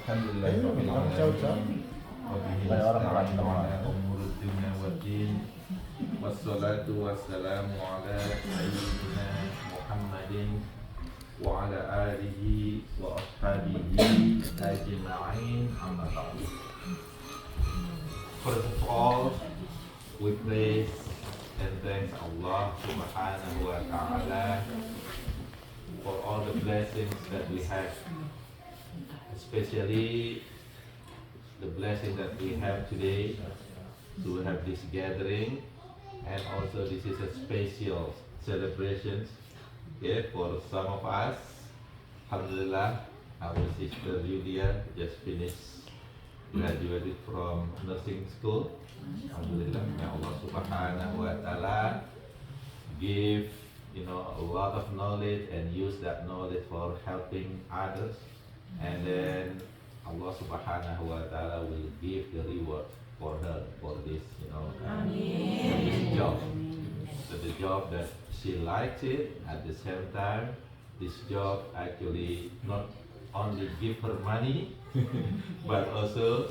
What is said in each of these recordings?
Alhamdulillah rabbil alamin. Wabihi nasta'in ala umuri dunya waddin. Wassalatu wassalamu ala sayyidina Muhammadin wa ala alihi wa ashabihi ajma'in, amma ba'du. First of all, we praise and thank Allah subhanahu wa ta'ala for all the blessings that we have, especially the blessing that we have today to have this gathering, and also this is a special celebration, for some of us. Alhamdulillah, our sister Yulia just finished graduated from nursing school. Alhamdulillah, may Allah subhanahu wa ta'ala give a lot of knowledge and use that knowledge for helping others, and then Allah subhanahu wa ta'ala will give the reward for her for this this job. So the job that she likes it, at the same time this job actually not only give her money but also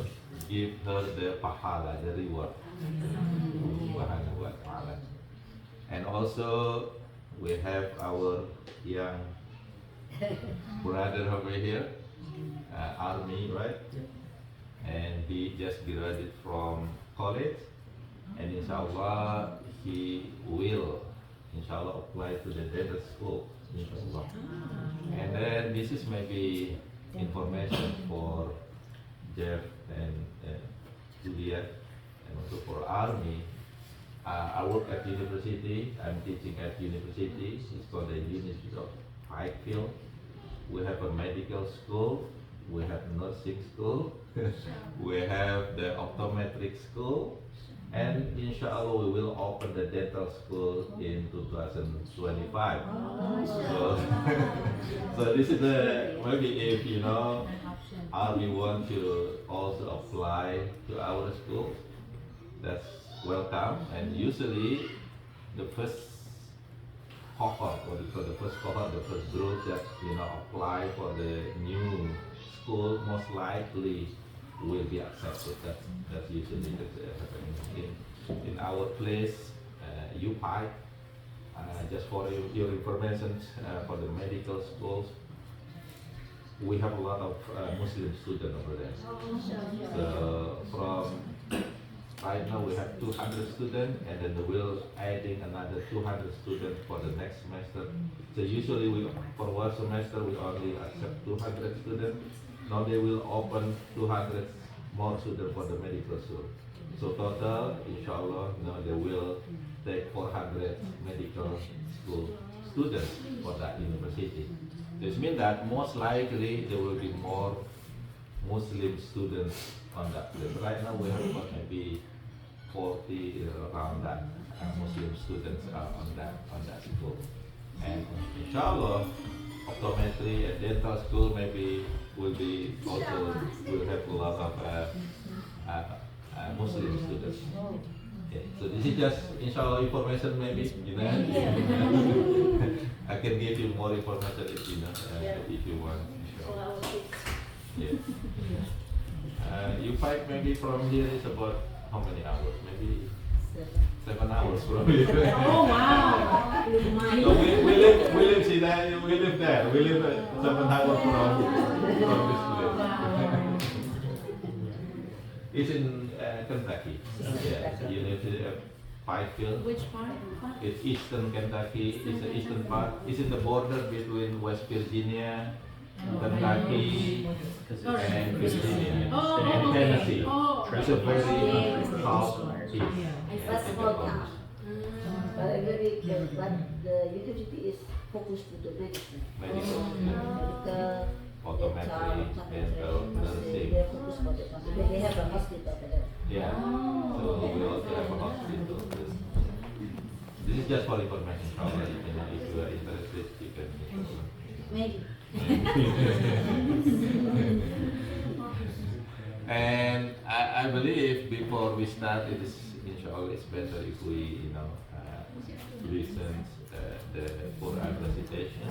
give her the pahala, the reward subhanahu wa ta'ala. And also we have our young brother over here, Army, right? And he just graduated from college, and inshallah he will apply to the dental school, inshallah. And then this is maybe information for Jeff and Julia, and also for Army. I work at university. I'm teaching at university. It's called the University of Highfield. We have a medical school. We have nursing school. We have the optometric school. And inshallah we will open the dental school in 2025. So this is maybe if Army want to also apply to our school, that's welcome. And usually the first cohort, the first group that apply for the new school most likely will be accepted. That's usually happening in our place, UPI. Just for your information, for the medical schools, we have a lot of Muslim students over there. So from right now we have 200 students, and then we'll adding another 200 students for the next semester. So usually for one semester we only accept 200 students. Now they will open 200 more students for the medical school. So total, inshallah, they will take 400 medical school students for that university. This means that most likely there will be more Muslim students on that place. Right now we have about maybe 40 around that Muslim students on that school. And inshallah, optometry and dental school maybe will have a lot of Muslim students. Yeah. So this is just inshallah information maybe, I can give you more information if you want. Inshallah. Yeah. You fight maybe from here is about how many hours? Maybe 7 hours from here. Oh wow! So we live see that we live there. We live 7 hours from this place. It's in Kentucky. Yeah, you live in Fifield. Which part? It's eastern Kentucky. It's the eastern part. It's in the border between West Virginia, Kentucky, and Virginia, and Tennessee. It's a very southeast. That's small town. But the university is focused to the medicine. Medical, Automatic, dental, nursing. They focus for the hospital. They have a hospital there. Yeah. So we also have a hospital. This is just for information. Probably, if you are interested, you can. Maybe. And I believe before we start, it is inshallah it's better if we listen the Quran recitation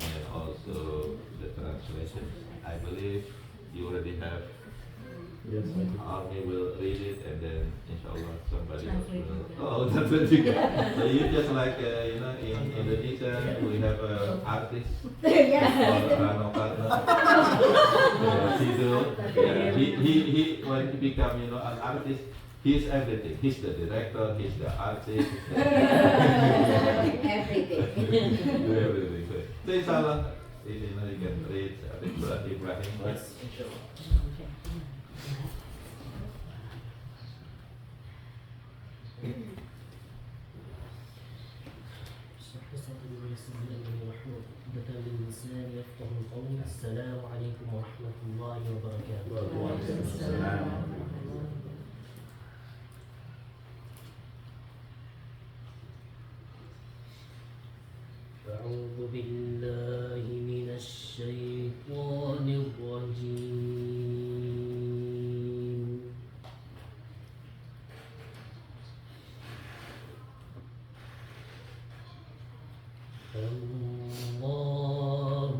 and also the translation. I believe you already have. Yes, I do. Army will read it and then inshallah somebody else Translate will. it. Oh, that's what you got. So you just like in Indonesia we have artist Yes. called Rano Karno. Sido. Yeah, he when he become an artist, he's everything. He's the director. He's the artist. Everything. Do everything. So inshallah, you can read Ibrahim. Yes, inshallah. السلام عليكم ورحمة الله وبركاته. وعليكم السلام. أعوذ بالله من الشيطان الرجيم. الله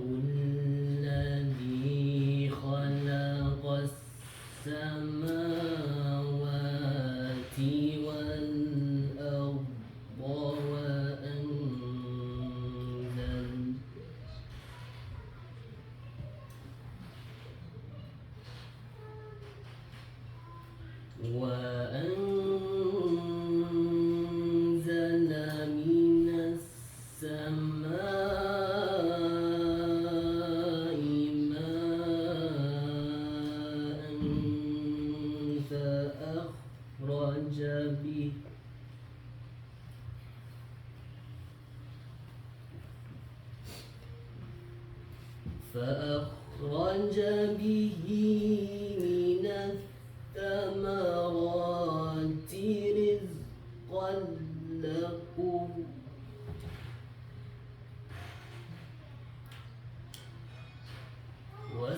الذي خلق السماوات والأرض وأنزل من السماء ماء فأخرج به من الثمرات رزقا لكم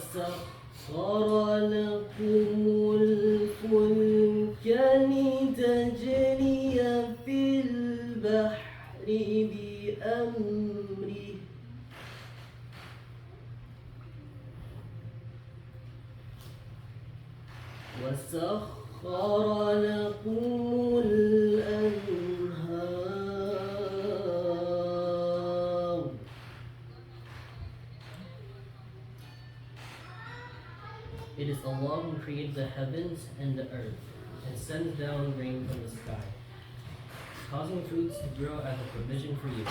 وسخر لكم الفلك لتجري في البحر بأمره وسخر لكم الأنهار It is Allah who created the heavens and the earth and sends down rain from the sky, causing fruits to grow as a provision for you.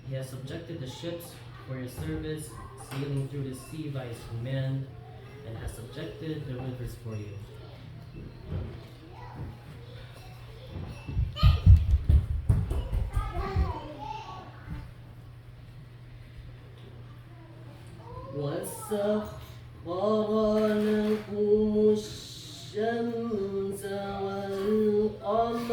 He has subjected the ships for your service, sailing through the sea by his command, and has subjected the rivers for you. وسخر لكم الشمس والقمر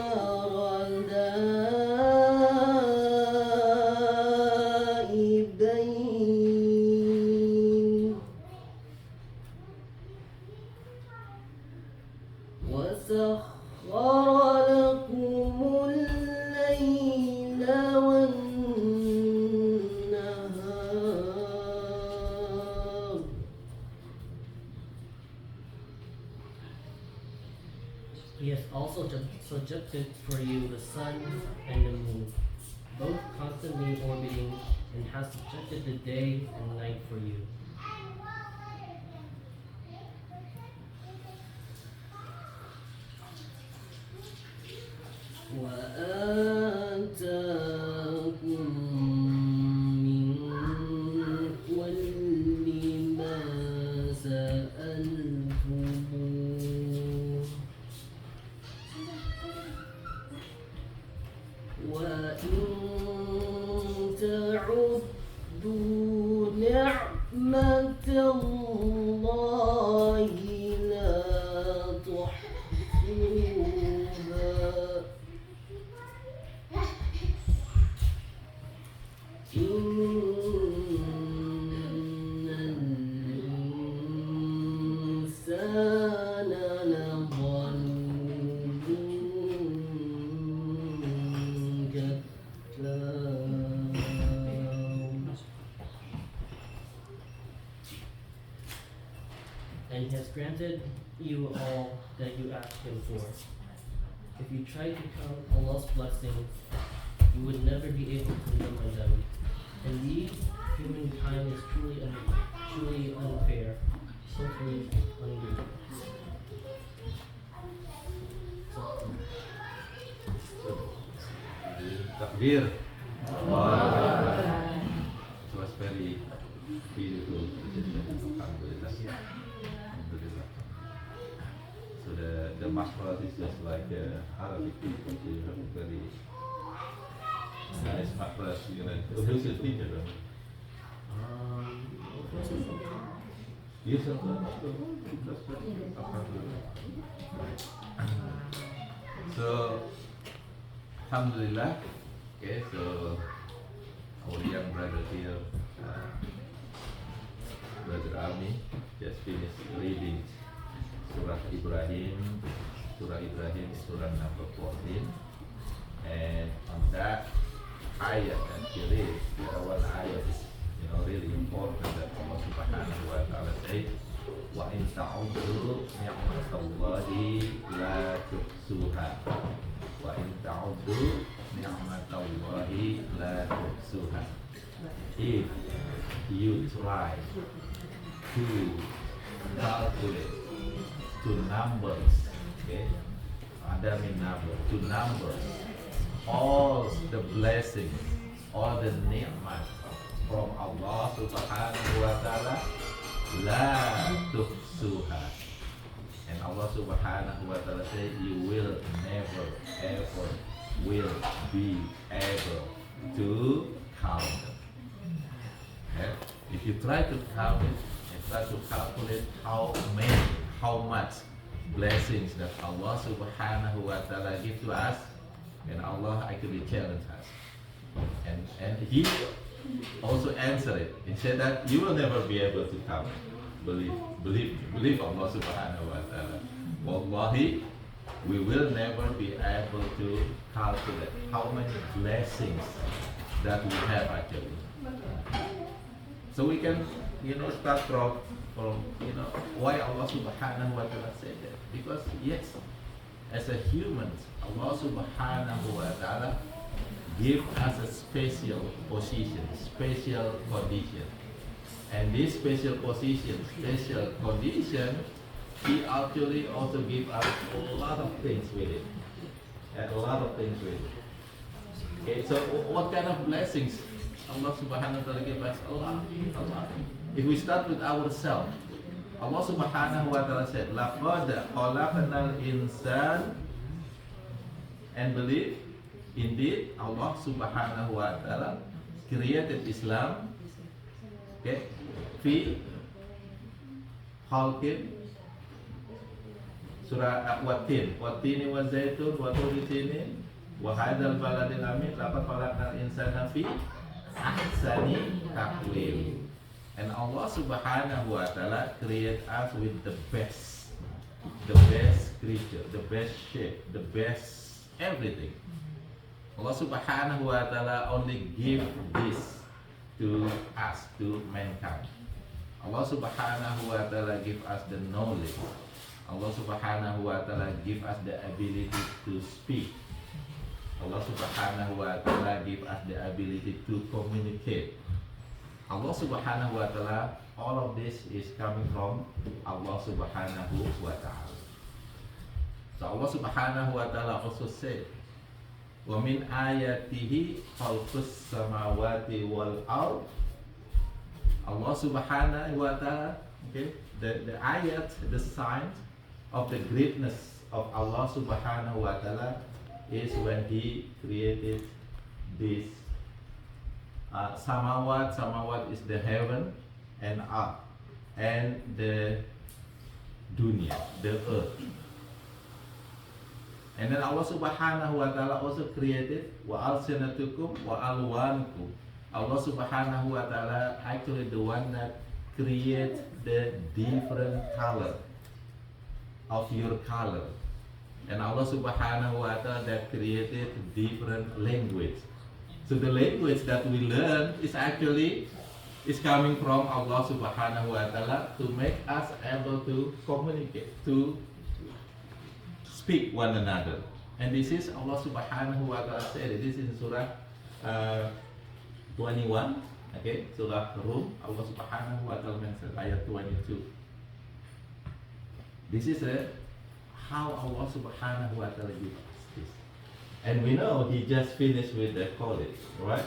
دائبين وسخر لكم الليل والنهار He has also subjected for you the sun and the moon, both constantly orbiting, and has subjected the day and night for you. وآتاكم من كل ما سألتموه وإن تعدوا نعمة الله لا تحصوها إن الإنسان لظلوم كفار and He has granted you all that you asked Him for. If you tried to count Allah's blessings, you would never be able to number them. Indeed, humankind is truly unfair, totally ungrateful. Takbir. It was very beautiful. Alhamdulillah. Alhamdulillah. So the mashallah is just like Arabic people. So you have a very nice mashallah. Who's your teacher? Yes, so alhamdulillah. Okay, so our young brother here, Brother Ami, just finished reading Surah Ibrahim. Surah Ibrahim is Surah number 14, and on that ayat that he read, there one ayat is really important that Allah Subhanahu wa Ta'ala said, "Wa in ta'uddu ni'matallahi la tuhsuha." Wa in ta'uddu ni'matallahi la tuhsuha. If you try to calculate to numbers, okay, ada mean number, to numbers all the blessings, all the ni'mat from Allah Subhanahu wa Ta'ala, la tuhsuha. And Allah Subhanahu wa Ta'ala said, you will never ever will be able to count them. Okay? If you try to count it and try to calculate how much blessings that Allah Subhanahu wa Ta'ala give to us, and Allah actually challenged us. And He also answered it. He said that you will never be able to count. Believe Allah Subhanahu wa Ta'ala. Wallahi, we will never be able to calculate how many blessings that we have actually. So we can, start from why Allah Subhanahu wa Ta'ala said that. Because yes, as a human, Allah Subhanahu wa Ta'ala give us a special position, special condition. And this special position, special condition, He actually also give us a lot of things with it. And a lot of things with it. Okay, so what kind of blessings Allah Subhanahu wa Ta'ala give us? A lot. If we start with ourselves, Allah Subhanahu wa Ta'ala said, "Laqad khalaqnal insan," and believe, indeed Allah Subhanahu wa Ta'ala created Islam, okay, fi khalqin, surah Wat-Tin wa zaitun wa turi sinin wa hadzal baladil amin laqad khalaqnal insana fi ahsani taqwim. And Allah Subhanahu wa Ta'ala create us with the best creature, the best shape, the best everything. Allah Subhanahu wa Ta'ala only give this to us, to mankind. Allah Subhanahu wa Ta'ala give us the knowledge. Allah Subhanahu wa Ta'ala give us the ability to speak. Allah Subhanahu wa Ta'ala give us the ability to communicate. Allah Subhanahu wa Ta'ala, all of this is coming from Allah Subhanahu wa Ta'ala. So Allah Subhanahu wa Ta'ala also said, "Wa min ayatihi khalqus samawati wal ard." Allah Subhanahu wa Ta'ala, okay, the ayat, the sign of the greatness of Allah Subhanahu wa Ta'ala is when He created this samawat is the heaven and earth, and the dunya, the earth. And then Allah Subhanahu wa Ta'ala also created wa alsinatukum wa alwanukum. Allah Subhanahu wa Ta'ala actually the one that create the different color of your color. And Allah Subhanahu wa Ta'ala that created different language. So the language that we learn is actually is coming from Allah Subhanahu wa Ta'ala to make us able to communicate, to speak one another. And this is Allah Subhanahu wa Ta'ala said it. This is in Surah 21, okay, Surah Rum. Allah Subhanahu wa Ta'ala mentioned ayat 22. This is how Allah Subhanahu wa Ta'ala gives us this. And we know He just finished with the college, right?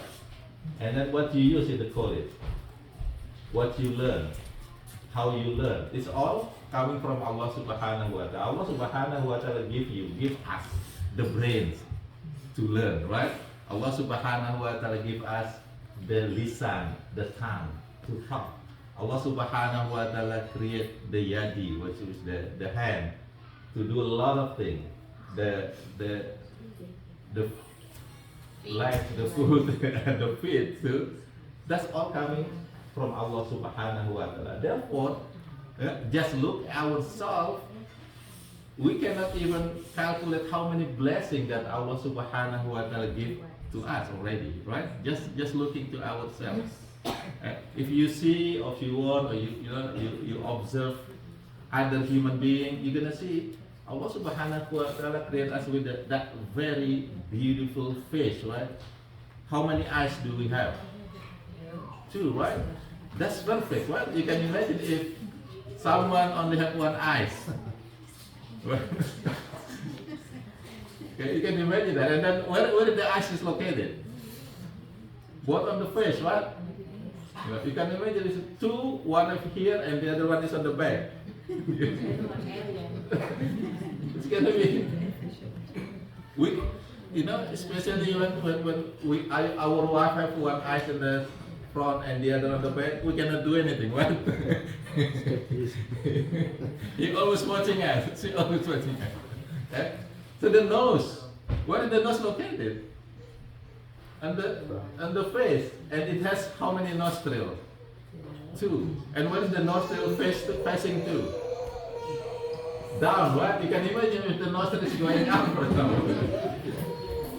And then what you use in the college, what you learn, how you learn, it's all coming from Allah Subhanahu wa Ta'ala. Allah Subhanahu wa Ta'ala give us the brains to learn, right? Allah Subhanahu wa Ta'ala give us the lisan, the tongue to talk. Allah Subhanahu wa Ta'ala create the yadi, which is the hand, to do a lot of things. The legs, the foot, and the feet too. That's all coming from Allah Subhanahu wa Ta'ala. Therefore, just look ourselves. We cannot even calculate how many blessings that Allah Subhanahu wa Ta'ala give to us already, right? Just looking to ourselves. If you see, or if you want, or you observe other human being, you're gonna see Allah Subhanahu wa Ta'ala create us with that very beautiful face, right? How many eyes do we have? 2, right? That's perfect, right? You can imagine if someone only have 1 eye. Okay, you can imagine that. And then where the eyes is located? Both on the face, right? You can imagine it's 2, one over here and the other one is on the back. It's gonna be especially when our wife have 1 eye in the front and the other on the back, we cannot do anything, right? He always watching us. She always watching us. Okay? So the nose, where is the nose located? And the face, and it has how many nostrils? 2. And where is the nostril facing to? Down, right? You can imagine if the nostril is going up, for example.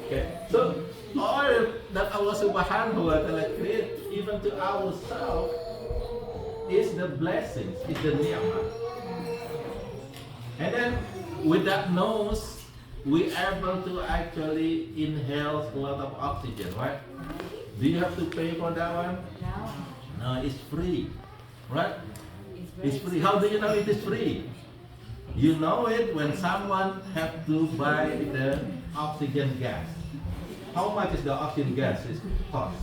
Okay, so all that Allah Subhanahu wa Ta'ala create, even to ourselves, is the blessings, is the ni'mah. And then with that nose, we able to actually inhale a lot of oxygen, right? Do you have to pay for that one? No, it's free, right? It's free. How do you know it is free? You know it when someone have to buy the oxygen gas. How much is the oxygen gas cost?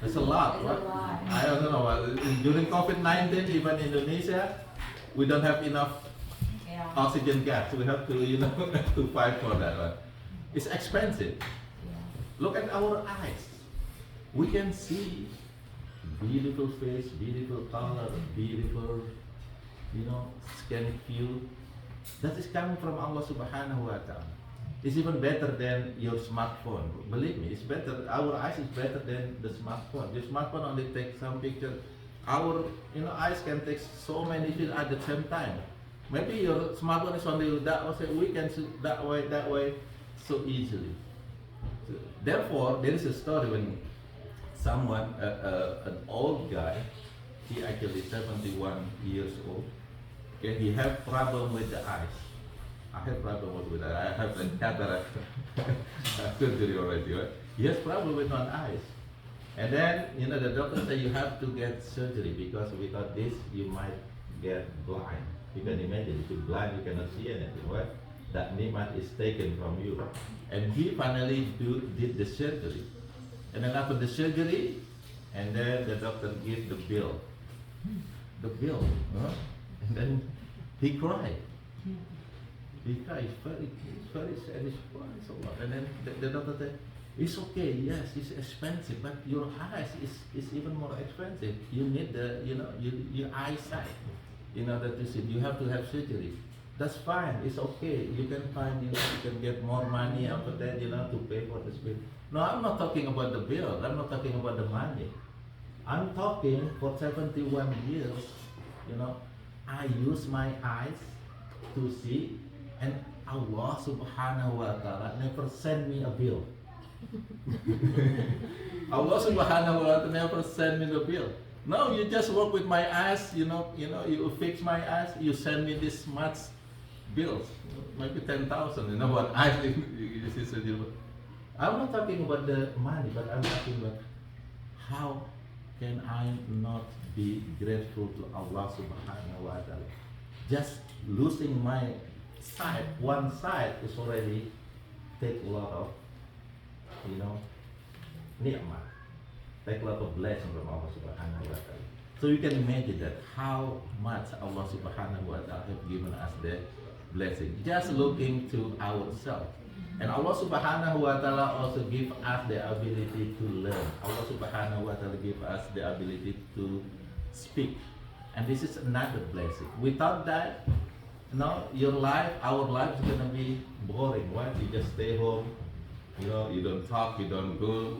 It's a lot, right? I don't know. During COVID-19, even in Indonesia, we don't have enough oxygen gas. We have to, to fight for that one. It's expensive. Look at our eyes. We can see beautiful face, beautiful color, beautiful, skin view. That is coming from Allah Subhanahu wa Ta'ala. It's even better than your smartphone. Believe me, it's better. Our eyes is better than the smartphone. The smartphone only takes some picture. Our eyes can take so many pictures at the same time. Maybe your smartphone is only that way. We can see that way, so easily. So, therefore, there is a story when someone, an old guy, he actually 71 years old. Okay, he have problem with the eyes. I have problem with that. I have a cataract surgery already. Right? He has problem with one eyes, and then the doctor said you have to get surgery because without this you might get blind. You can imagine if you're blind, you cannot see anything. Right? That ni'mat is taken from you, and he finally did the surgery, and then after the surgery, and then the doctor gave the bill, and then he cried. He cried, it's very sad, it's so lot. And then the doctor said, it's okay, yes, it's expensive, but your eyes is even more expensive. You need your eyesight, that you see. You have to have surgery. That's fine, it's okay. You can find, you can get more money after that, to pay for this bill. No, I'm not talking about the bill. I'm not talking about the money. I'm talking for 71 years, I use my eyes to see, and Allah Subhanahu wa Ta'ala never send me a bill. Allah Subhanahu wa Ta'ala never send me the bill. No, you just work with my eyes, you fix my eyes, you send me this much bills, maybe 10,000, what eyes I'm not talking about the money, but I'm talking about how can I not be grateful to Allah Subhanahu wa Ta'ala. Just losing my sight, one side is already take a lot of, ni'mah, take a lot of blessing from Allah Subhanahu wa Ta'ala. So you can imagine that how much Allah Subhanahu wa Ta'ala have given us the blessing. Just looking to ourselves. And Allah Subhanahu wa Ta'ala also give us the ability to learn. Allah Subhanahu wa Ta'ala give us the ability to speak. And this is another blessing. Without that, your life, our life is gonna be boring. Right? You just stay home, you don't talk, you don't go.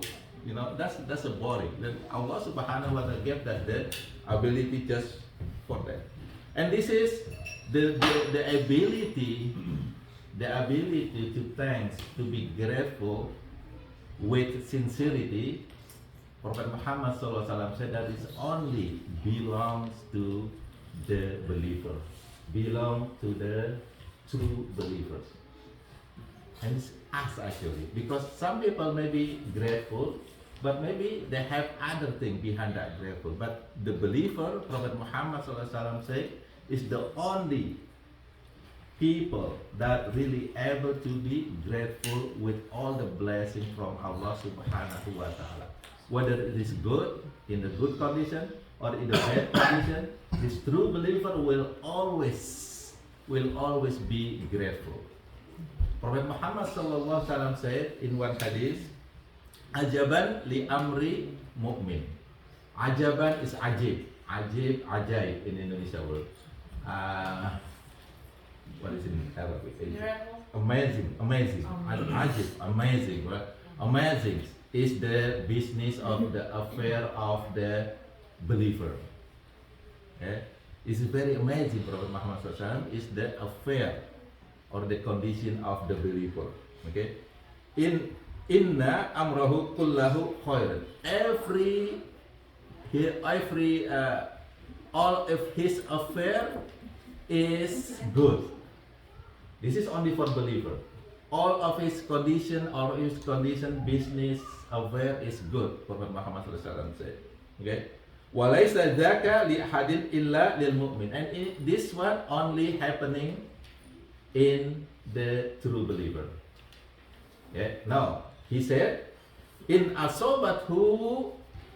That's a boring. Then Allah Subhanahu wa Ta'ala gave that the ability just for that. And this is the ability to thanks, to be grateful with sincerity. Prophet Muhammad SAW said that it only belongs to the believer, belong to the true believers. And it's us actually, because some people may be grateful, but maybe they have other thing behind that grateful. But the believer, Prophet Muhammad SAW said, is the only people that really able to be grateful with all the blessing from Allah Subhanahu wa Ta'ala. Whether it is good, in the good condition, or in the bad condition, this true believer will always be grateful. Prophet Muhammad sallallahu alaihi wasallam said in one hadith, "Ajaban li amri mu'min." Ajaban is ajib, ajaib in Indonesia word. What is it in Arabic? Amazing. Ajib, amazing. Right? Amazing is the business of the affair of the believer. Okay? It's very amazing. Prophet Muhammad SAW is the affair or the condition of the believer. Okay? Inna amrahu kullahu khairan. All of his affair is good. This is only for believer. All of his condition or his condition, business, affair is good. Prophet Muhammad SAW said. Okay. Walaysa dzaka li ahadin illa lil mu'min. And this one only happening in the true believer. Okay. Now he said, in asobathu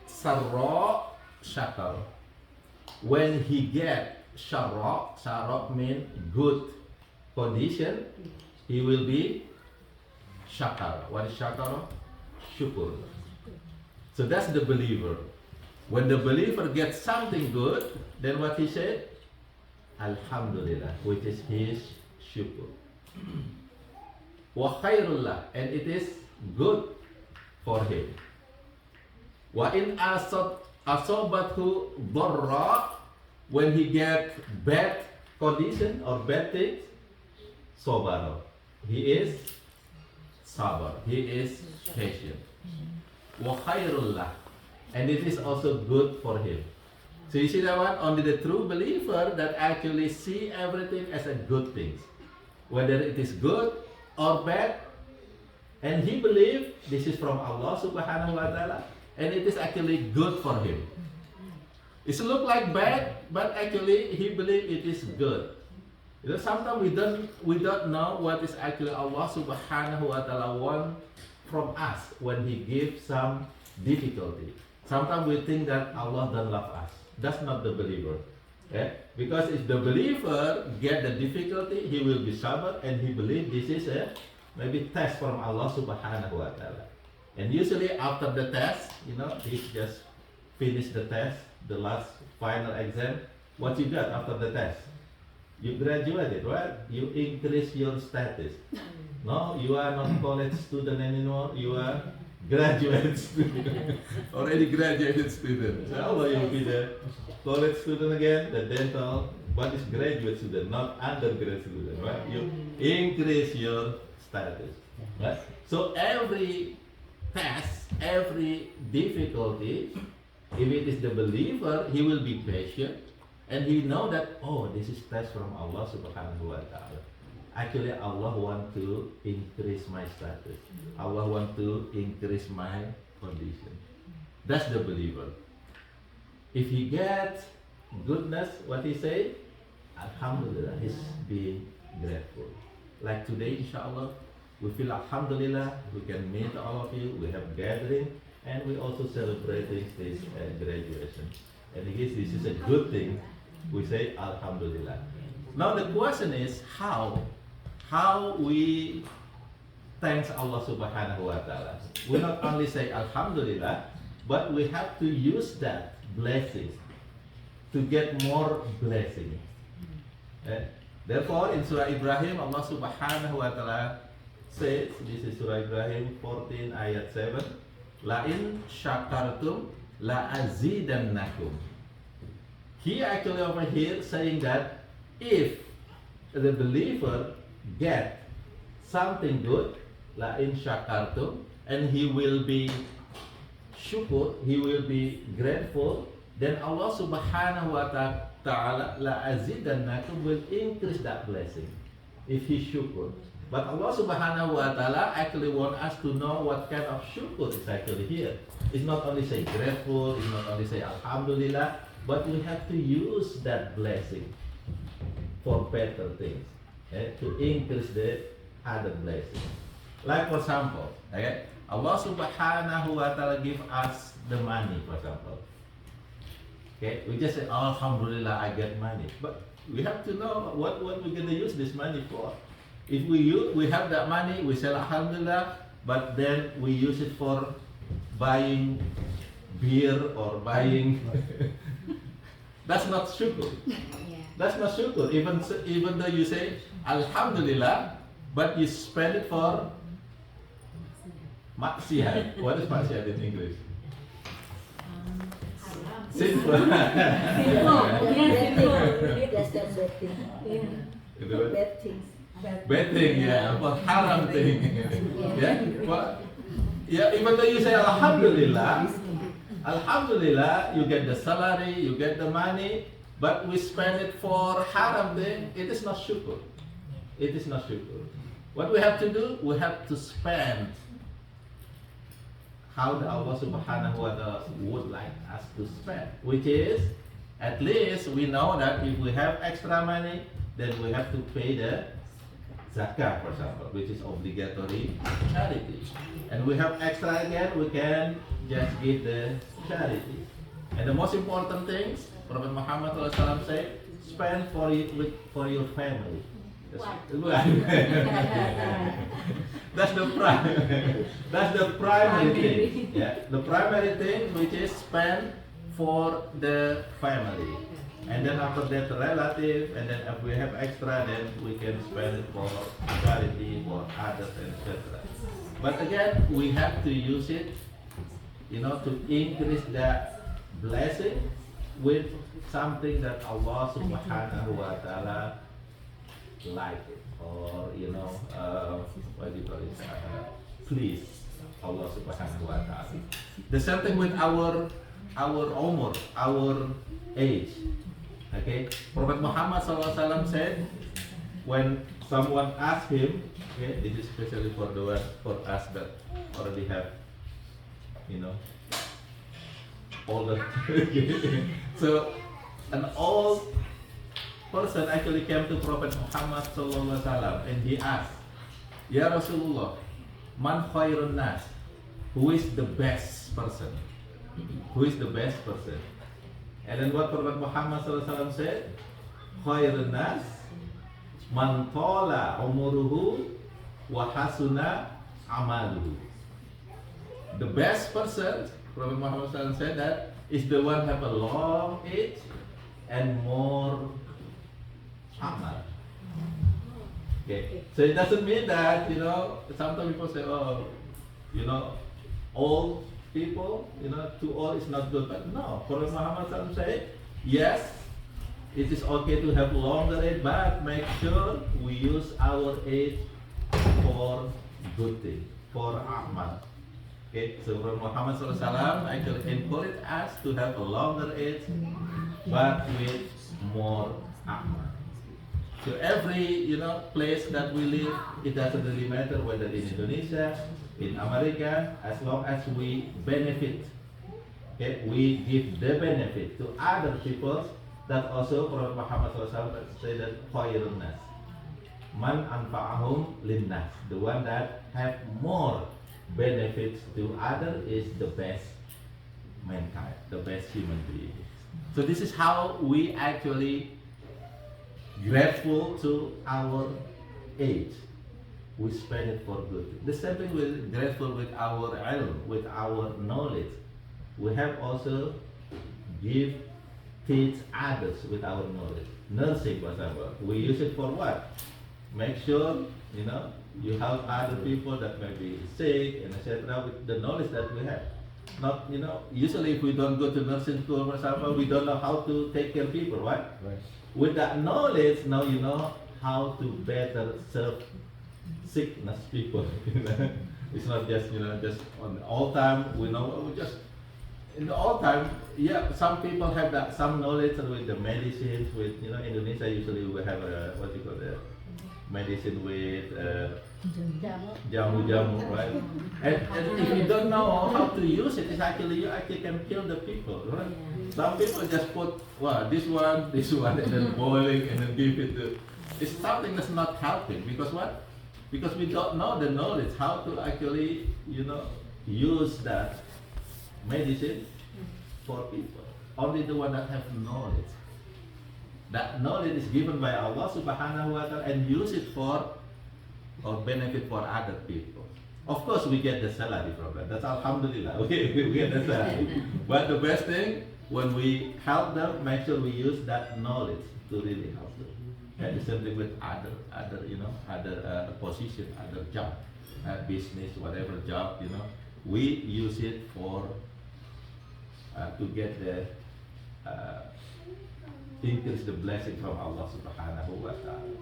sarra shakar. When he get shara mean good condition, he will be shakar. What is shakar? Syukur. So that's the believer. When the believer gets something good, then what he said? Alhamdulillah, which is his syukur. Wa khairullah, and it is good for him. Wa in asobathu dharra, when he get bad condition or bad things, sobaro. He is sabar. He is patient. Wa khairullah, and it is also good for him. So you see that one? Only the true believer that actually see everything as a good thing, whether it is good or bad, and he believe this is from Allah Subhanahu wa Ta'ala, and it is actually good for him. It look like bad, but actually he believe it is good. Sometimes we don't know what is actually Allah Subhanahu wa Ta'ala want from us when He gives some difficulty. Sometimes we think that Allah don't love us. That's not the believer. Okay? Because if the believer get the difficulty, he will be sabr and he believe this is a maybe test from Allah Subhanahu wa Ta'ala. And usually after the test, he just finish the test, the last final exam. What you got after the test? You graduated, right? You increase your status. No, you are not college student anymore. You are graduate student. Already graduated student. So how will you be the college student again? The dental. What is graduate student? Not undergraduate student, right? You increase your status, right? So every test, every difficulty, if it is the believer, he will be patient and he know that, oh, this is test from Allah subhanahu wa ta'ala. Actually, Allah want to increase my status. Allah want to increase my condition. That's the believer. If he gets goodness, what he say? Alhamdulillah, he's being grateful. Like today, inshallah, we feel Alhamdulillah, we can meet all of you, we have gathering, and we also celebrating this graduation. And I guess this is a good thing. We say Alhamdulillah. Now the question is how we thanks Allah subhanahu wa ta'ala. We not only say Alhamdulillah, but we have to use that blessing to get more blessing. Therefore, in Surah Ibrahim, Allah subhanahu wa ta'ala says, this is Surah Ibrahim 14 ayat 7, La in syakartum la azidannakum. He actually over here saying that if the believer get something good, la in syakartum, and he will be syukur, he will be grateful, then Allah subhanahu wa ta'ala la azidannakum will increase that blessing if he syukur. But Allah subhanahu wa ta'ala actually want us to know what kind of syukur is actually here. It's not only say grateful, it's not only say alhamdulillah, but we have to use that blessing for better things, to increase the other blessings. Like for example, okay, Allah subhanahu wa ta'ala give us the money, for example. Okay, we just say, oh, alhamdulillah, I get money. But we have to know what we're going to use this money for. If we have that money, we say alhamdulillah, but then we use it for buying beer or buying. That's not syukur. That's not syukur. Even though you say alhamdulillah, but you spend it for maksiat. What is maksiat in English? Sinful. Bad things. Bad thing, yeah, for haram thing. Yeah, but yeah, even though you say alhamdulillah, alhamdulillah, you get the salary, you get the money, but we spend it for haram thing, it is not syukur. It is not syukur. What we have to do, we have to spend how the Allah subhanahu wa ta'ala would like us to spend, which is, at least we know that if we have extra money, then we have to pay the zakat, for example, which is obligatory charity. And we have extra again, we can just give the charity. And the most important things, Prophet Muhammad ﷺ said, spend for your family. That's the primary thing. Yeah, the primary thing which is spend for the family. And then after that relative, and then if we have extra, then we can spend it for charity, for others, etc. But again, we have to use it, to increase the blessing with something that Allah subhanahu wa ta'ala like it, or what do you call it? Please Allah subhanahu wa ta'ala. The same thing with our umur, our age. Okay, Prophet Muhammad SAW said, when someone asked him, okay, this is especially for us that already have, older. So an old person actually came to Prophet Muhammad SAW and he asked, Ya Rasulullah, man khairun nas? Who is the best person? Who is the best person? And then what Prophet Muhammad SAW said, khairun nas man tala umuruhu wa hasuna amaluhu. The best person, Prophet Muhammad SAW said, that is the one have a long age and more amal. Okay, so it doesn't mean that sometimes people say, oh, old people, too old is not good. But no, Prophet Muhammad SAW said, yes, it is okay to have longer age, but make sure we use our age for good thing, for amal. Okay, so Prophet Muhammad SAW actually encouraged us to have a longer age, but with more amal. So every place that we live, it doesn't really matter whether in Indonesia, in America, as long as we benefit. Okay, we give the benefit to other people. That also Prophet Muhammad SAW said that khairun nas, man anfa'ahum linnas, the one that have more benefits to other is the best mankind, the best human being. So this is how we actually grateful to our age. We spend it for good. The same thing with grateful with our ilm, with our knowledge. We have also teach others with our knowledge. Nursing, for example, we use it for what? Make sure you help other people that may be sick and etc. with the knowledge that we have. Not usually if we don't go to nursing school, for example, we don't know how to take care of people, right? Right. With that knowledge, now you know how to better serve sickness people. It's not just just on all time. We just in the all time. Yeah, some people have that some knowledge with the medicines. With Indonesia usually we have what you call the medicine with jamu, right? And if you don't know how to use it, you actually can kill the people, right? Some people just put this one, and then boiling and then give it to. It's something that's not helping because what? Because we don't know the knowledge how to actually use that medicine for people. Only the one that have knowledge. That knowledge is given by Allah Subhanahu wa Ta'ala and use it for or benefit for other people. Of course, we get the salary from that. That's Alhamdulillah. Okay, we get the salary. But the best thing, when we help them, make sure we use that knowledge to really help them. And the same thing with other position, other job, business, whatever job, we use it for to get the increase the blessing from Allah Subhanahu wa Ta'ala.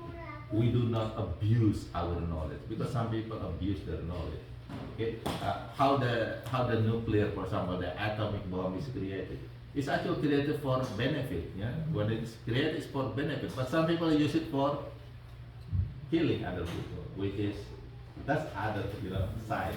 We do not abuse our knowledge because some people abuse their knowledge. Okay, how the nuclear, for example, the atomic bomb is created. It's actually created for benefit. Yeah, when it's created, it's for benefit. But some people use it for killing other people, that's other side.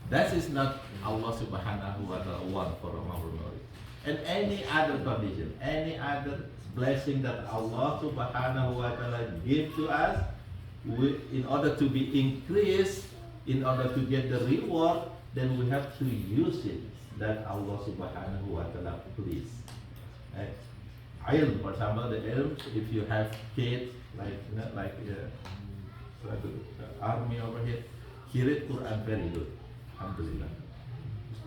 That is not Allah Subhanahu wa Ta'ala want for our knowledge. And any other condition, any other blessing that Allah Subhanahu wa Ta'ala give to us, in order to be increased, in order to get the reward, then we have to use it that Allah Subhanahu wa Ta'ala please. Right? Ilm, for example, the ilm, if you have kids like the army over here, he read Quran very good. Alhamdulillah.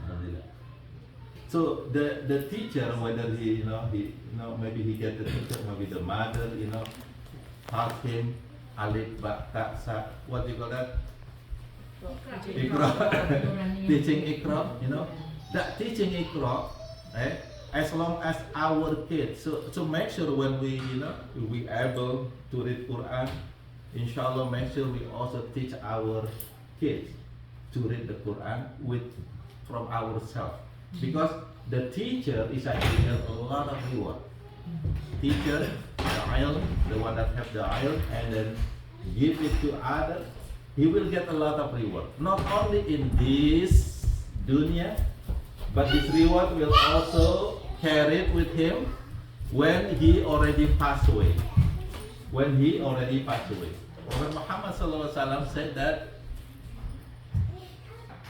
Alhamdulillah. So the teacher, whether he maybe he get the teacher, maybe the mother, taught him alif, ba, ta, sa, what do you call that? Iqra. Teaching Iqra, that teaching Iqra, as long as our kids, so make sure when we able to read Quran, inshallah, make sure we also teach our kids to read the Quran from ourselves. Because the teacher is actually a lot of reward. Teacher, the ilm, the one that have the ilm, and then give it to others, he will get a lot of reward. Not only in this dunya, but this reward will also carry it with him when he already passed away. When he already passed away. Prophet Muhammad SAW said that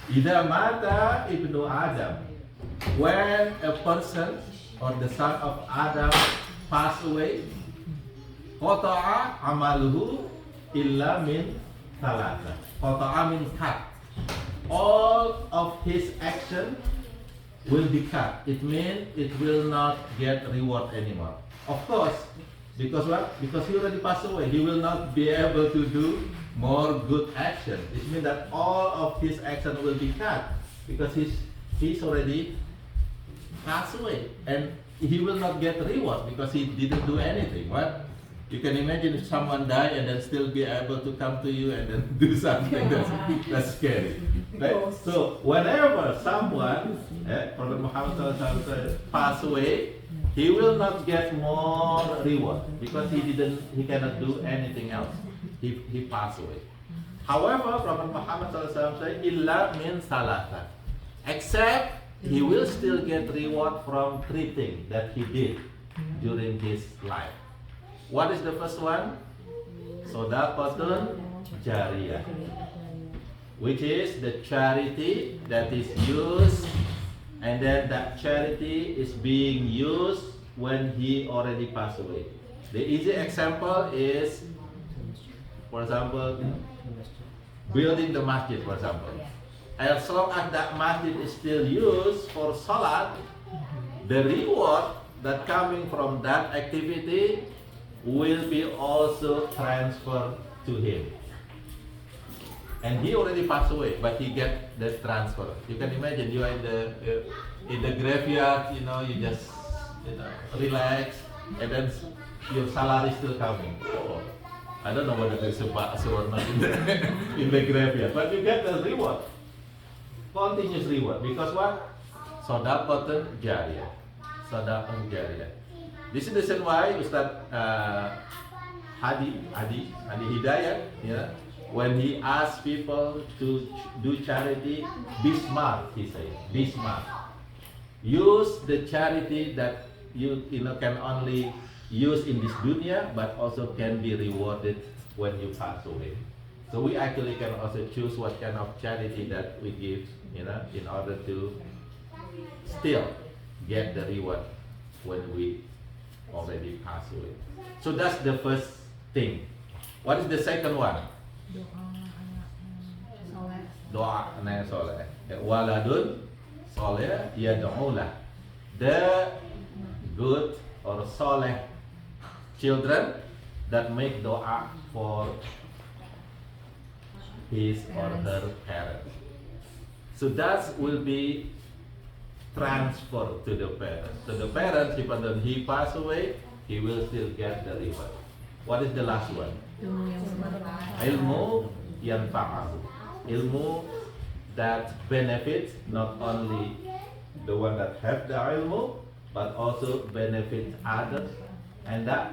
Idza mata ibnu Adam, when a person or the son of Adam pass away, qata'a amaluhu illa min thalatha. Qata'a min cut. All of his action will be cut. It means it will not get reward anymore. Of course, because what? Because he already passed away. He will not be able to do more good action. It means that all of his action will be cut because he's already passed away, and he will not get reward because he didn't do anything. What? You can imagine if someone die and then still be able to come to you and then do something that's scary. Right? So whenever someone, Prophet Muhammad SAW pass away, he will not get more reward because he cannot do anything else. He passed away. However, Prophet Muhammad SAW said, "Illa min salasa," except he will still get reward from 3 things that he did during his life. What is the first one? Shadaqatun jariyah, which is the charity that is used, and then that charity is being used when he already passed away. The easy example is, for example, building the masjid, for example. As long as that masjid is still used for salat, the reward that coming from that activity will be also transferred to him. And he already passed away, but he get the transfer. You can imagine you are in the graveyard, you just relax, and then your salary is still coming. Oh, I don't know whether there's a bakso or not in the graveyard, but you get the reward, continuous reward, because what? Shadaqatun jariyah. Shadaqatun jariyah. This is the reason why Ustaz Hadi Hidayat, when he asked people to do charity, be smart, he said, be smart. Use the charity that you can only use in this dunya, but also can be rewarded when you pass away. So we actually can also choose what kind of charity that we give, in order to still get the reward when we already pass away. So that's the first thing. What is the second one? Doa anak soleh. Waladun soleh yad'ulah. The good or soleh children that make doa for his or her parents. So that will be transferred to the parents. So the parents, even though he passed away, he will still get the reward. What is the last one? Ilmu yanfa'ahu. Ilmu that benefits not only the one that have the ilmu, but also benefits others, and that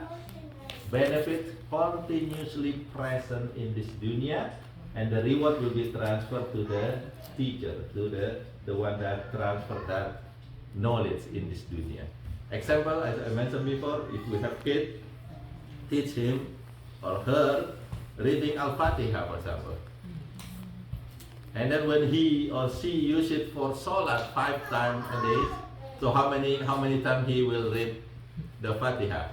benefit continuously present in this dunya, and the reward will be transferred to the teacher, to the one that transferred that knowledge in this dunya. Example, as I mentioned before, if we have kids, teach him or her reading Al-Fatiha, for example. And then when he or she use it for salat 5 times a day, so how many times he will read the Fatiha?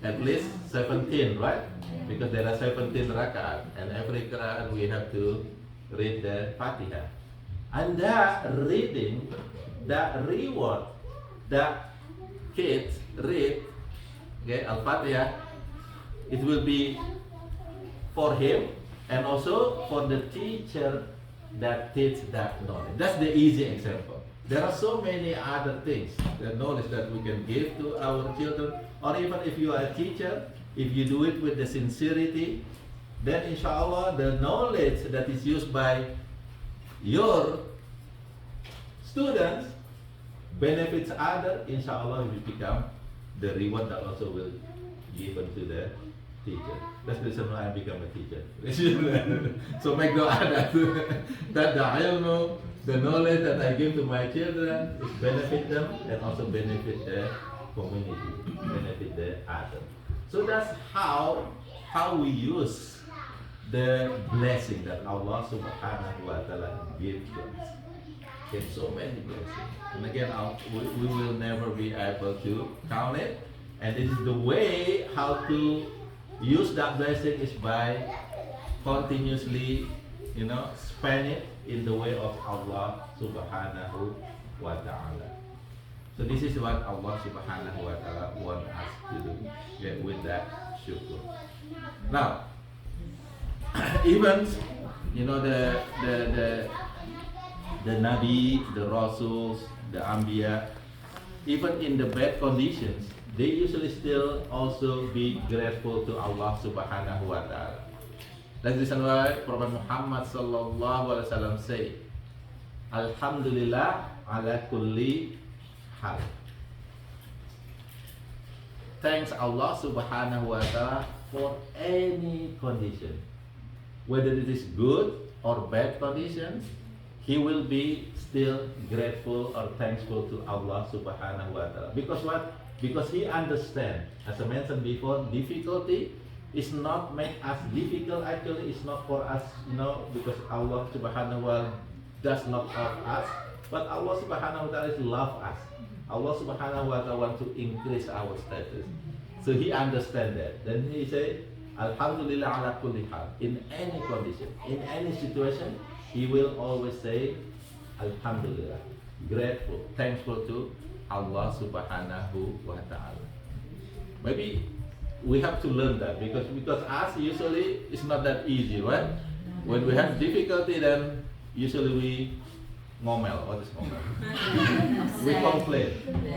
At least 17, right? Because there are 17 rakaat, and every rakaat we have to read the Fatiha. And that reading, that reward, that kids read, Al-Fatiha, it will be for him and also for the teacher that teach that knowledge. That's the easy example. There are so many other things, the knowledge that we can give to our children, or even if you are a teacher, if you do it with the sincerity, then inshallah the knowledge that is used by your students benefits others, inshallah it will become the reward that also will given to the teacher. That's the reason why I become a teacher. So make dua that the ilmu, the knowledge that I give to my children is benefit them and also benefit the community, benefit the others. So that's how we use the blessing that Allah Subhanahu wa Ta'ala gives to us. It's so many blessings. And again, we will never be able to count it. And this is the way how to use that blessing is by continuously, spend it in the way of Allah Subhanahu wa Ta'ala. So this is what Allah Subhanahu wa Ta'ala wants us to do with that shukr. Now, even the Nabi, the Rasuls, the Anbiya, even in the bad conditions, they usually still also be grateful to Allah Subhanahu wa Ta'ala. That's the reason why Prophet Muhammad sallallahu alaihi wasallam say, Alhamdulillah ala kulli hal. Thanks Allah Subhanahu wa Ta'ala for any condition, whether it is good or bad conditions. He will be still grateful or thankful to Allah Subhanahu wa Ta'ala. Because what? Because he understands, as I mentioned before, difficulty is not make us difficult. Actually, it's not for us, because Allah Subhanahu wa Ta'ala does not love us, but Allah Subhanahu wa Ta'ala love us. Allah Subhanahu wa Ta'ala want to increase our status. So he understands that. Then he say, Alhamdulillah ala kulli hal. In any condition, in any situation, he will always say, Alhamdulillah, grateful, thankful to Allah Subhanahu wa Ta'ala. Maybe we have to learn that because us usually it's not that easy, right? When we have difficulty, then usually we ngomel. What is ngomel? We complain.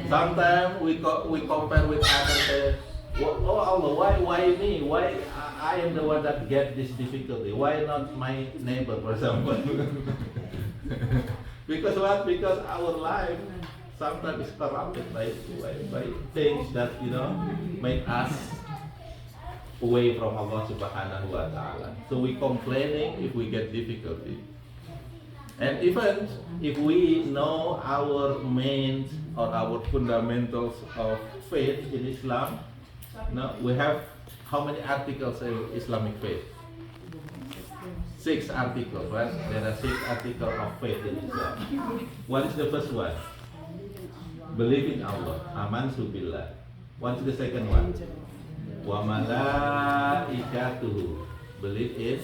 Sometimes we compare with others. Say, oh Allah, why me? Why I am the one that get this difficulty? Why not my neighbor, for example? Because what? Because our life sometimes is corrupted by things that make us away from Allah Subhanahu wa Ta'ala. So we complaining if we get difficulty. And even if we know our main or our fundamentals of faith in Islam, we have how many articles in Islamic faith? 6 articles, right? There are 6 articles of faith in Islam. What is the first one? Believe in Allah. Amantu billah. What is the second one? Wa malaikatuhu. Believe in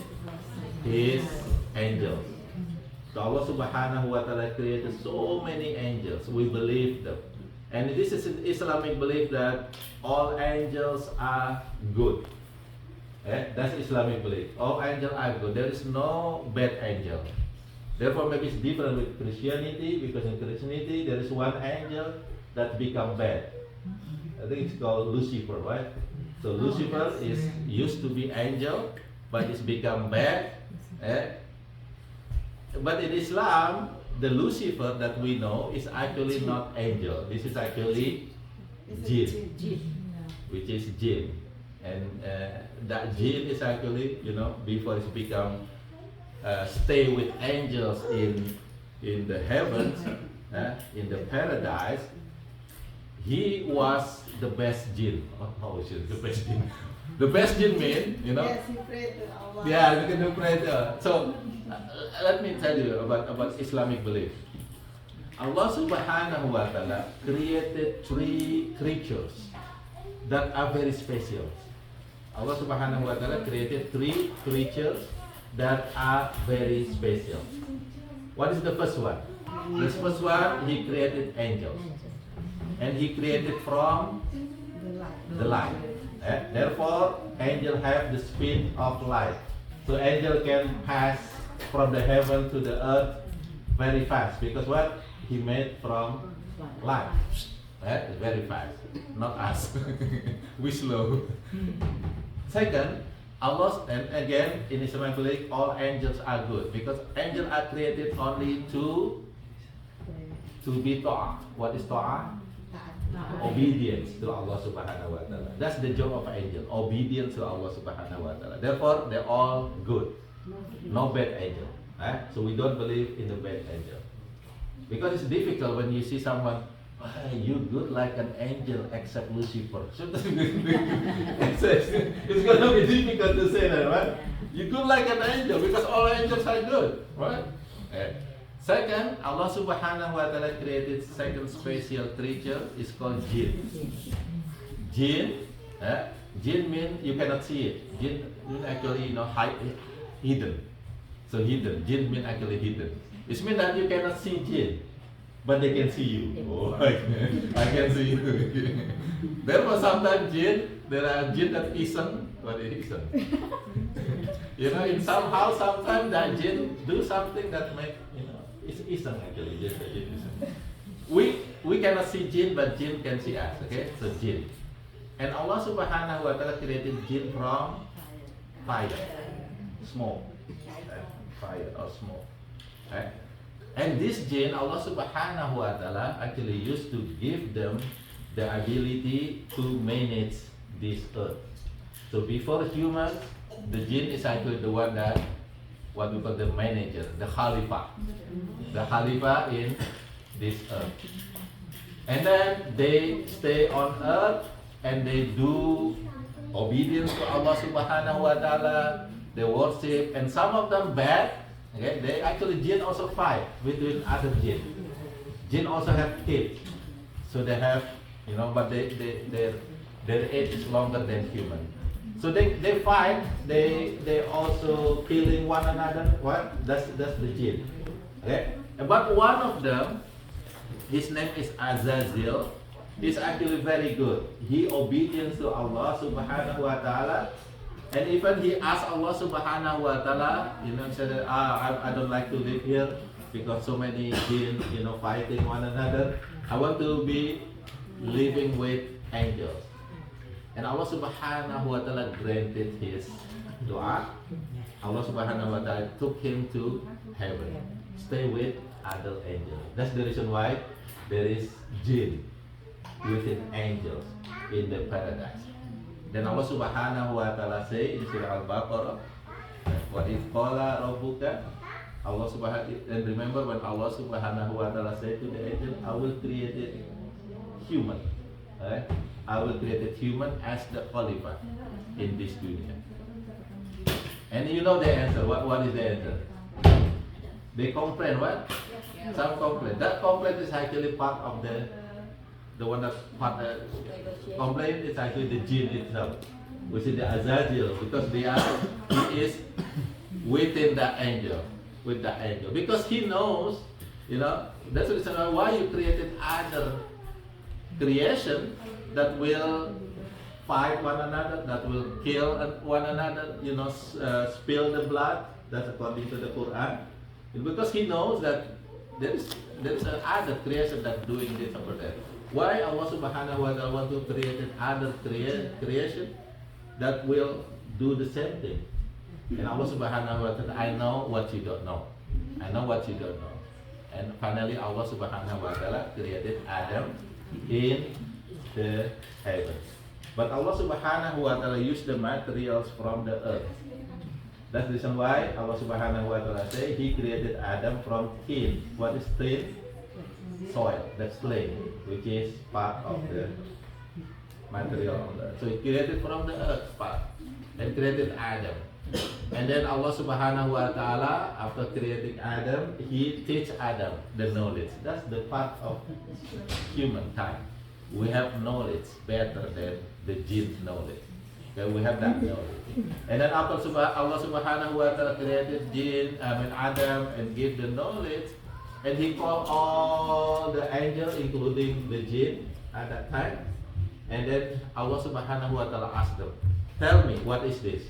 His angels. So Allah Subhanahu wa Ta'ala created so many angels. We believe them. And this is an Islamic belief that all angels are good. That's Islamic belief. All angels are good. There is no bad angel. Therefore, maybe it's different with Christianity, because in Christianity there is one angel that become bad. I think it's called Lucifer, right? So Lucifer is used to be angel, but it's become bad. But in Islam, the Lucifer that we know is actually not angel. This is actually jinn, which is jinn. And that jinn is actually, before it's become stay with angels in the heavens, in the paradise, he was the best jinn. How is it the best jinn? The best jinn mean, Yes, he prayed to Allah. Yeah, we can do prayer. So let me tell you about Islamic belief. Allah Subhanahu wa Ta'ala created 3 creatures that are very special. Allah Subhanahu wa Ta'ala created 3 creatures that are very special. What is the first one? The first one, He created angels, and He created from the light. Therefore, angels have the speed of light. So angel can pass from the heaven to the earth very fast, because what? He made from light. Very fast. Not us. We slow. Second, Allah, and again in Islamic belief, all angels are good, because angels are created only to be ta'ah. What is ta'ah? Obedience to Allah Subhanahu wa Ta'ala. That's the job of angel. Obedience to Allah Subhanahu wa Ta'ala. Therefore, they're all good. No bad angel. So we don't believe in the bad angel, because it's difficult when you see someone, you good like an angel except Lucifer. It's gonna be difficult to say that, right? You good like an angel, because all angels are good, right? Second, Allah Subhanahu wa Ta'ala created second special creature is called jinn. Jinn, jinn means you cannot see it. Jinn means actually hidden. So hidden. Jinn means actually hidden. It means that you cannot see jinn, but they can see you. Oh, I can see you. Therefore, sometimes there are jinn that isn't what it isn't. In some house, sometimes that jinn do something that make it's isn't actually just a jinn isn't. We cannot see jinn, but jinn can see us. Okay, so jinn. And Allah Subhanahu wa Ta'ala created jinn from fire, smoke, fire or smoke. Right? And this jinn, Allah Subhanahu wa Ta'ala actually used to give them the ability to manage this earth. So before humans, the jinn is actually the one that, what we call the manager, the Khalifa in this earth. And then they stay on earth and they do obedience to Allah Subhanahu wa Ta'ala, they worship, and some of them bad, okay, they actually, jinn also fight between other jinn. Jinn also have kids, so they have, but their age is longer than human. So they fight, they also killing one another. What? That's the jinn. Okay? But one of them, his name is Azazil. He's actually very good. He obedient to Allah Subhanahu wa Ta'ala, and even he asked Allah Subhanahu wa Ta'ala, said that, I don't like to live here because so many jinn, fighting one another. I want to be living with angels. And Allah Subhanahu wa Ta'ala granted his dua. Allah Subhanahu wa Ta'ala took him to heaven, stay with other angels. That's the reason why there is jinn within angels in the paradise. Then Allah Subhanahu wa Ta'ala say in Surah Al-Baqarah, "Wa idh qala rabbuka," Allah Subhanahu, and remember when Allah Subhanahu wa Ta'ala said to the angel, I will create it human. Right? I will create a human as the Khalifa in this dunya. And you know the answer. What is the answer? They complain, what? Some complain. That complaint is actually part of the one that complaint is actually the jinn itself, which is the Azazil, because he is within the angel, with the angel. Because he knows, that's the reason why you created other creation that will fight one another, that will kill one another, spill the blood. That's according to the Quran. Because he knows that there is another creation that doing this over there. Why Allah Subhanahu wa Ta'ala want to create other creation that will do the same thing? And Allah Subhanahu wa Ta'ala, I know what you don't know. I know what you don't know. And finally Allah Subhanahu wa Ta'ala created Adam in the heavens. But Allah Subhanahu wa Ta'ala used the materials from the earth. That's the reason why Allah Subhanahu wa Ta'ala say He created Adam from tin. What is tin? Soil, that's clay, which is part of the material on the earth. So He created from the earth part and created Adam. And then Allah Subhanahu wa Ta'ala, after creating Adam, He teach Adam the knowledge. That's the part of humankind. We have knowledge better than the jinn knowledge. Okay, we have that knowledge. And then after Allah Subhanahu wa Ta'ala created Adam and gave the knowledge, and He called all the angels, including the jinn at that time. And then Allah Subhanahu wa Ta'ala asked them, tell me, what is this?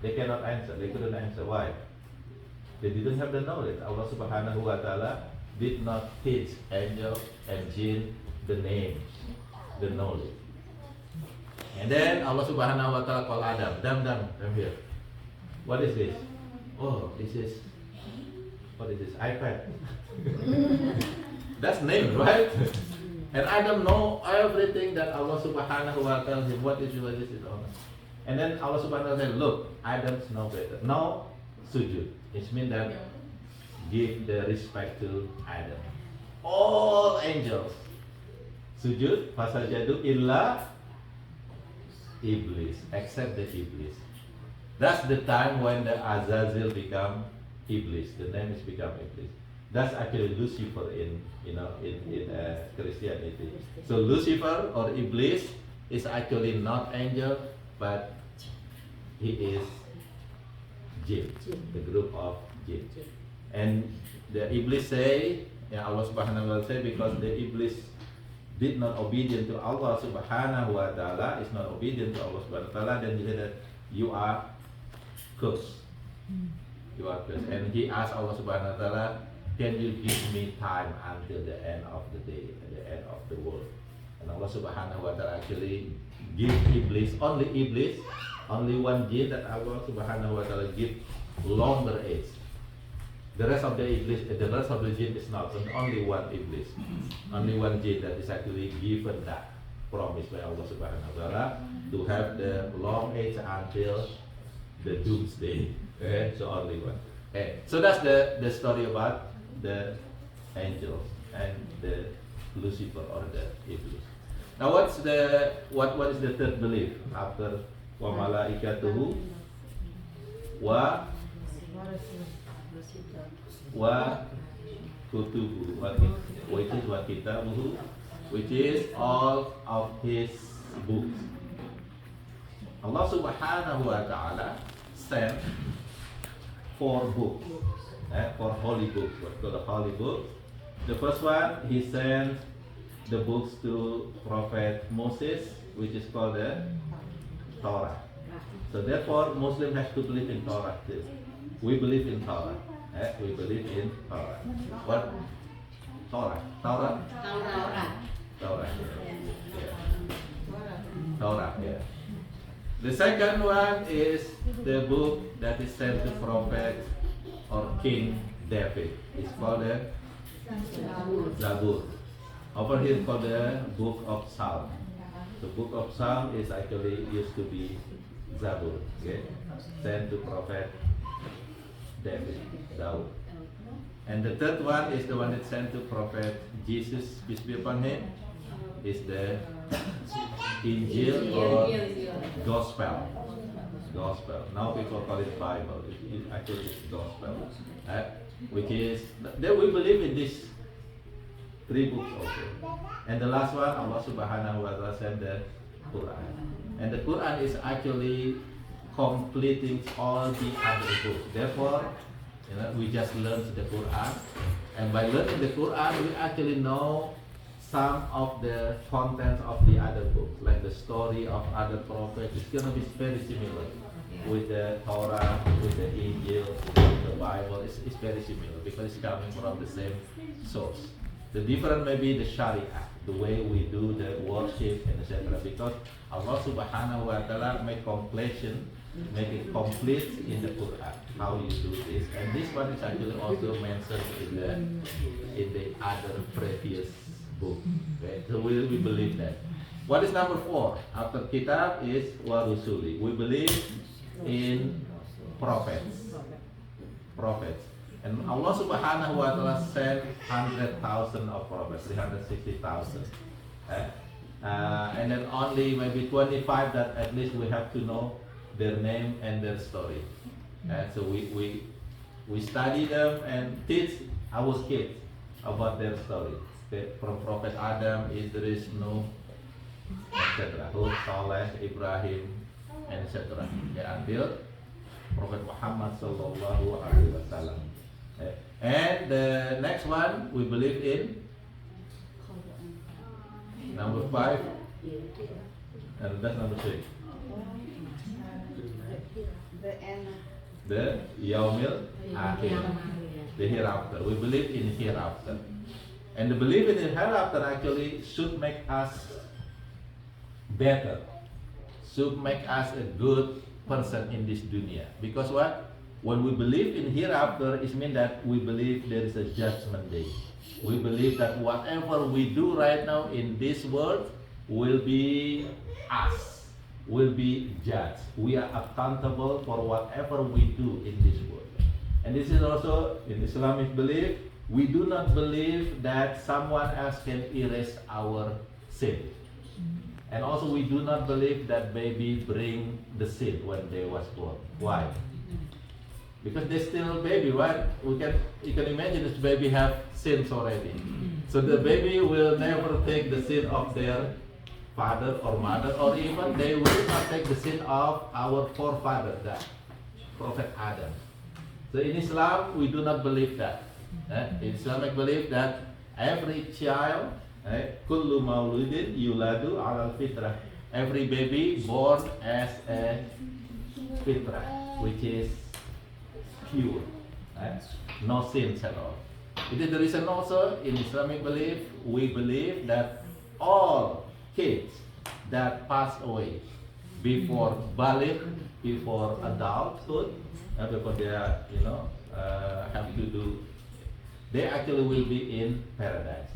They cannot answer. They couldn't answer. Why? They didn't have the knowledge. Allah Subhanahu wa Ta'ala did not teach angel and jinn the names, the knowledge. And then Allah Subhanahu wa Ta'ala called Adam, come here. What is this? Oh, this is, what is this? iPad. That's name, right? And Adam know everything that Allah Subhanahu wa Ta'ala tells him. What is this? And then Allah Subhanahu wa Ta'ala said, look, Adam's know better. Now, sujud. It means that give the respect to Adam. All angels sujud, fasajadu illa Iblis, except the Iblis. That's the time when the Azazil become Iblis. The name is become Iblis. That's actually Lucifer in Christianity. So Lucifer or Iblis is actually not angel, but he is jinn, the group of jinn. And the Iblis say, Allah Subhanahu wa Ta'ala say, because the Iblis did not obedient to Allah Subhanahu wa Ta'ala, is not obedient to Allah Subhanahu wa Ta'ala, then he said that you are cursed. You are cursed. And he asked Allah Subhanahu wa Ta'ala, can you give me time until the end of the day, the end of the world? And And Allah Subhanahu wa Ta'ala actually give Iblis, only one jinn that Allah Subhanahu wa Ta'ala give longer age. The rest of the jinn is not. So only one Iblis, only one jinn that is actually given that promise by Allah Subhanahu wa Ta'ala to have the long age until the doomsday. Okay, so only one. Okay, so that's the story about the angels and the Lucifer or the Iblis. Now what is the third belief after wa malaikatuhu wa kutubu, which is wa kitabuhu, which is all of his books. Allah Subhanahu wa Ta'ala sent 4 books, for holy books, what's called the holy books. The first one, he sent the books to Prophet Moses, which is called the Torah. So therefore, Muslim has to believe in Torah too. We believe in Torah. We believe in Torah. What? Torah. Torah. Torah. Yeah. Torah. Yeah. The second one is the book that is sent to Prophet or King David. It's called the Zabur. Over here called the Book of Psalm. The Book of Psalm is actually used to be Zabur, okay? Sent to Prophet David, Daud. And the third one is the one that sent to Prophet Jesus, peace be upon him, is the Injil or Gospel. Gospel. Now people call it Bible. It actually is Gospel. Which is, then we believe in these 3 books also. And the last one, Allah Subhanahu wa Ta'ala sent the Quran. And the Quran is actually completing all the other books. Therefore, we just learned the Quran. And by learning the Quran, we actually know some of the contents of the other books, like the story of other prophets. It's going to be very similar with the Torah, with the Injil, with the Bible. It's very similar because it's coming from the same source. The difference may be the Sharia, the way we do the worship and etc. Because Allah Subhanahu wa Ta'ala make it complete in the Quran how you do this. And this one is actually also mentioned in the other previous book. Okay? So we believe that. What is number 4 after Kitab is wa rusuli. We believe in prophets. And Allah Subhanahu wa Ta'ala sent 100,000 of prophets, 360,000. And then only maybe 25 that at least we have to know their name and their story. So we study them and teach our kids about their story. From Prophet Adam, Idris, Nuh, etc. Hud, Saleh, Ibrahim, and etc. Until Prophet Muhammad Sallallahu Alaihi Wasallam. And the next one we believe in number 5, and that's number 6. The Yaumil Akhir, the hereafter. We believe in hereafter, and the belief in the hereafter actually should make us better, should make us a good person in this dunya. Because what? When we believe in hereafter, it means that we believe there is a judgment day. We believe that whatever we do right now in this world will be us, will be judged. We are accountable for whatever we do in this world. And this is also in Islamic belief. We do not believe that someone else can erase our sin. And also we do not believe that baby bring the sin when they was born. Why? Because they're still a baby, right? You can imagine this baby have sins already. So the baby will never take the sin of their father or mother, or even they will not take the sin of our forefather, that Prophet Adam. So in Islam, we do not believe that. In Islamic belief that every child, kullu mauludin yuladu ala fitrah, every baby born as a fitrah, which is pure, no sins at all. It is the reason also in Islamic belief we believe that all kids that pass away before baligh, before adulthood, before they are, have to do, they actually will be in paradise.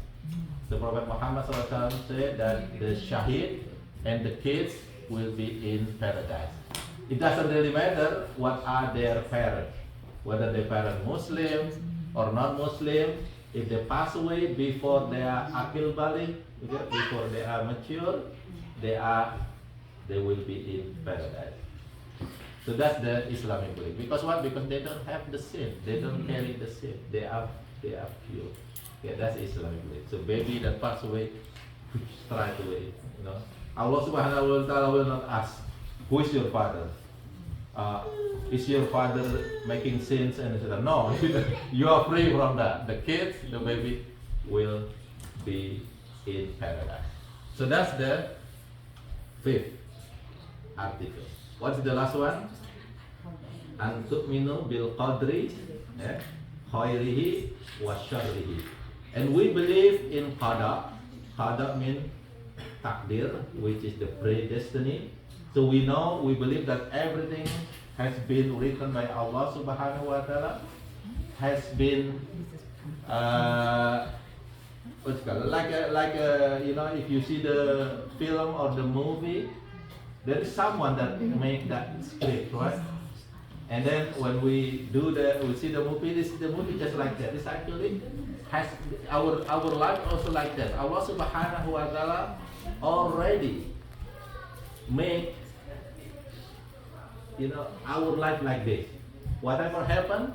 The Prophet Muhammad SAW said that the shaheed and the kids will be in paradise. It doesn't really matter what are their parents, whether their parents Muslim or non-Muslim. If they pass away before they are akil balik, before they are mature, they will be in paradise. So that's the Islamic belief. Because what? Because they don't have the sin. They don't carry the sin. They are pure. Yeah, that's Islamic belief. So baby that pass away, straight away. Allah Subhanahu wa Taala will not ask, who is your father? Is your father making sins? And etc. No, you are free from that. The kids, the baby, will be in paradise. So that's the fifth article. What's the last one? An tu'minu bil qadri khairihi wa syarrihi. And we believe in qada. Qada means takdir, which is the predestiny. So we believe that everything has been written by Allah Subhanahu wa Ta'ala, has been if you see the film or the movie, there is someone that make that script, right? And then when we see the movie, the movie just like that. This actually has our life also like that. Allah Subhanahu wa Ta'ala already make our life like this. Whatever happened,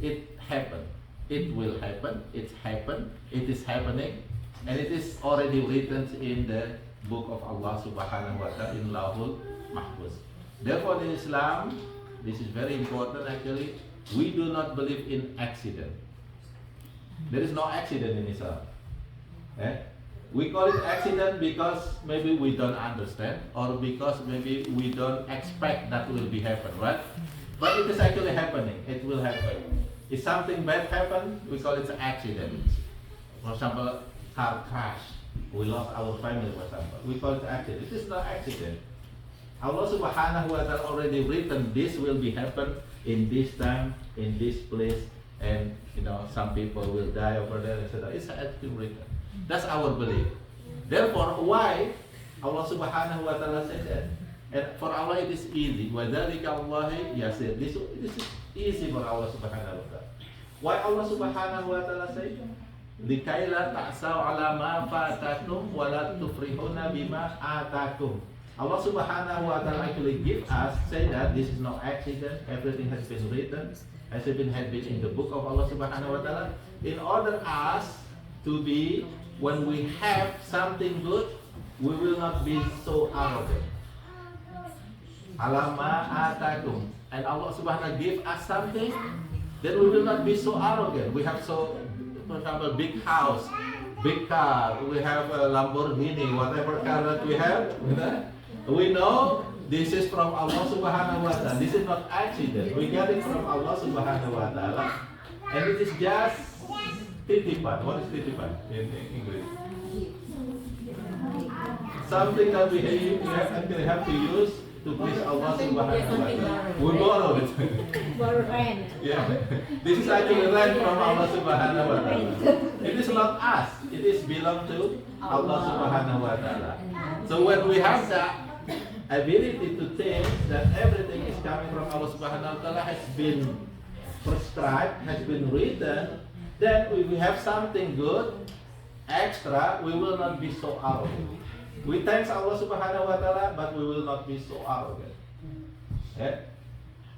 it happened. It will happen. It's happened. It is happening, and it is already written in the book of Allah Subhanahu wa Ta'ala in Lahul Mahfuz. Therefore, in Islam, this is very important. Actually, we do not believe in accident. There is no accident in Islam. We call it accident because maybe we don't understand, or because maybe we don't expect that will be happen, right? But it is actually happening. It will happen. If something bad happens, we call it an accident. For example, car crash. We lost our family, for example. We call it accident. It is not accident. Allah Subhanahu wa Ta'ala already written this will be happen in this time, in this place, and some people will die over there, etc. It's actually written. That's our belief. Therefore, why Allah Subhanahu wa Ta'ala said that? And for Allah it is easy. وَذَلِكَ اللَّهِ يَسِرْ. This is easy for Allah Subhanahu wa Ta'ala. Why Allah Subhanahu wa Ta'ala say? لِكَيْ لَا تَعْسَوْا عَلَى مَا فَاتَكُمْ وَلَا تُفْرِحُونَ بِمَا آتَاكُمْ. Allah Subhanahu wa Ta'ala actually give us, say that this is no accident. Everything has been written, has been in the book of Allah Subhanahu wa Ta'ala, in order us to be, when we have something good, we will not be so arrogant. Alama atakum. And Allah Subhanahu wa Ta'ala give us something, then we will not be so arrogant. We have for example, big house, big car, we have a Lamborghini, whatever car that we have, we know this is from Allah Subhanahu wa Ta'ala. This is not accident. We get it from Allah Subhanahu wa Ta'ala. And it is just titipan. What is titipan in English? Something that we actually have to use to please Allah Subhanahu wa Ta'ala. We borrow it. Borrow rent. Yeah. This is actually rent from Allah Subhanahu wa Ta'ala. It is not us. It is belong to Allah Subhanahu wa Ta'ala. So when we have that ability to think that everything is coming from Allah Subhanahu wa Ta'ala, has been prescribed, has been written, then if we have something good, extra, we will not be so arrogant. We thank Allah Subhanahu wa Ta'ala, but we will not be so arrogant.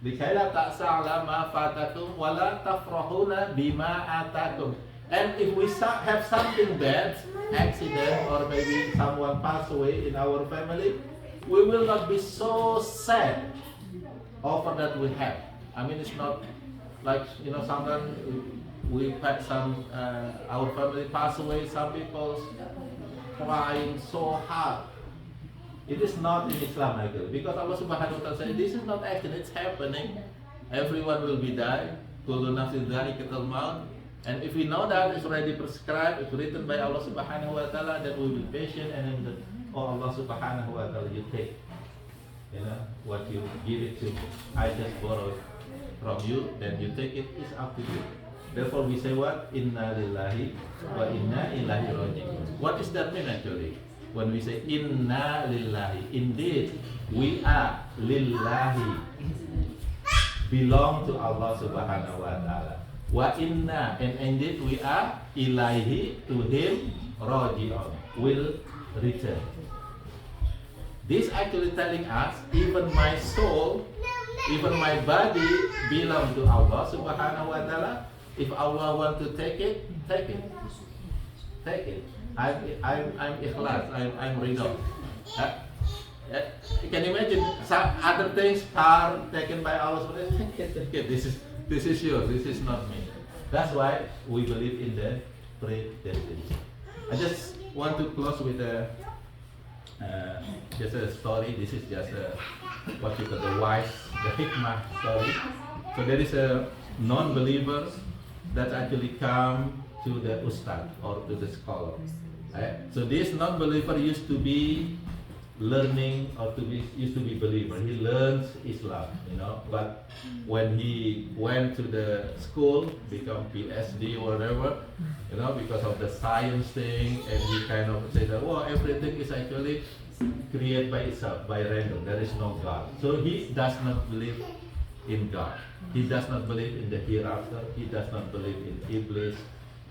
Dikaila ta'sa'ala ma fatakum wala tafrahuna bima atakum. And if we have something bad, accident, or maybe someone pass away in our family, we will not be so sad over that we have. I mean, it's not like, sometimes we had our family pass away, some people crying so hard. It is not in Islam actually, because Allah Subhanahu wa Ta'ala said this is not accident, it's happening. Everyone will be die. Kullu nafsin dha'iqatul maut. And if we know that it's already prescribed, it's written by Allah Subhanahu wa Ta'ala, then we will be patient, and then oh Allah Subhanahu wa Ta'ala, you take, you know, what you give it to me. I just borrow it from you, then you take it. It's up to you. Therefore, we say what? Inna lillahi wa inna ilaihi raji'un. What does that mean actually? When we say inna lillahi, indeed we are lillahi, belong to Allah Subhanahu wa Ta'ala. Wa inna, and indeed we are ilaihi, to Him, raji'un, will return. This actually telling us even my soul, even my body belong to Allah Subhanahu wa Ta'ala. If Allah want to take it, take it. Take it. I'm ikhlas. I'm ridho. You can imagine some other things are taken by Allah. Take it. This is yours. This is not me. That's why we believe in the predestination. I just want to close with just a story. This is just what you call the hikmah story. So there is a non-believer that actually come to the ustad or to the scholar. Right? So this non-believer used to be learning or used to be believer. He learns Islam, you know. But when he went to the school, become PhD or whatever, you know, because of the science thing, and he kind of said that, well, everything is actually created by itself, by random. There is no God. So he does not believe in God. He does not believe in the hereafter. He does not believe in Iblis,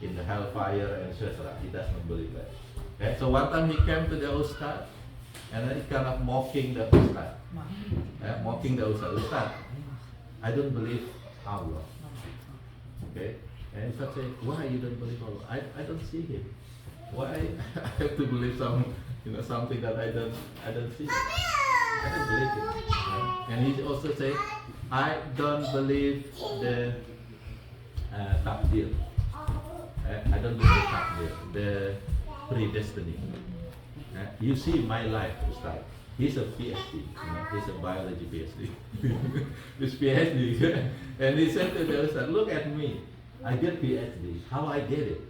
in the hellfire, etc. He does not believe that. Okay? So one time he came to the ustad, and then he kind of mocking the ustad. Mocking the ustad. Ustad, I don't believe Allah. Okay? And ustad said, why you don't believe Allah? I don't see Him. Why I have to believe something that I don't see? I don't believe it. And he also said, I don't believe the takdir. I don't believe the takdir, the predestiny. You see my life, Ustaz. He's a PhD, he's a biology PhD. He's PhD. And he said to the Ustaz, look at me. I get PhD. How I get it?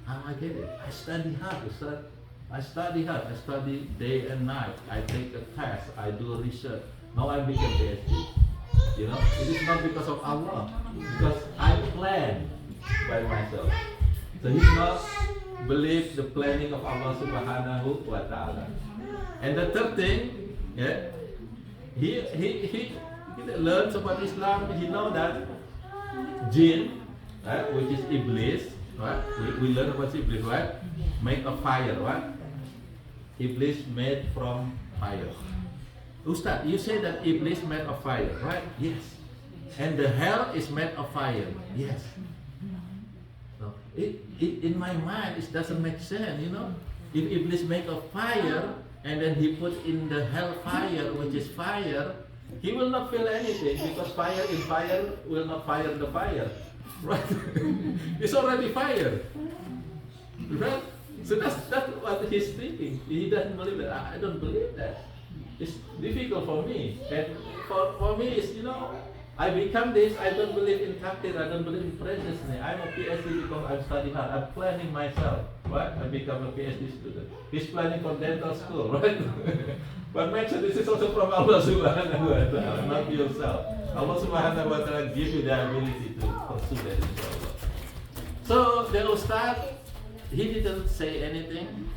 How I get it? I study hard, Ustaz. I study hard. I study day and night. I take a test. I do research. Now I become PhD. You know, it is not because of Allah, because I plan by myself. So he's not believe the planning of Allah Subhanahu wa Ta'ala. And the third thing, he learns about Islam. He know that jinn, right, which is Iblis, right? We learn about Iblis, right? Make a fire, right? Iblis made from fire. Ustad, you say that Iblis made of fire, right? Yes. And the hell is made of fire. Yes. No. In my mind, it doesn't make sense, you know. If Iblis make a fire and then he put in the hell fire, which is fire, he will not feel anything because fire in fire will not fire the fire. Right? It's already fire. Right? So that's what he's thinking. He doesn't believe that. I don't believe that. It's difficult for me. And for me, it's, you know, I become this, I don't believe in takdir, I don't believe in predestiny. I'm a PhD because I'm studying hard. I'm planning myself, right? I become a PhD student. He's planning for dental school, right? But mention this is also from Allah Subhanahu wa Ta'ala, not yourself. Allah Subhanahu wa Ta'ala give you the ability to pursue that, inshallah. So the Ustad, he didn't say anything.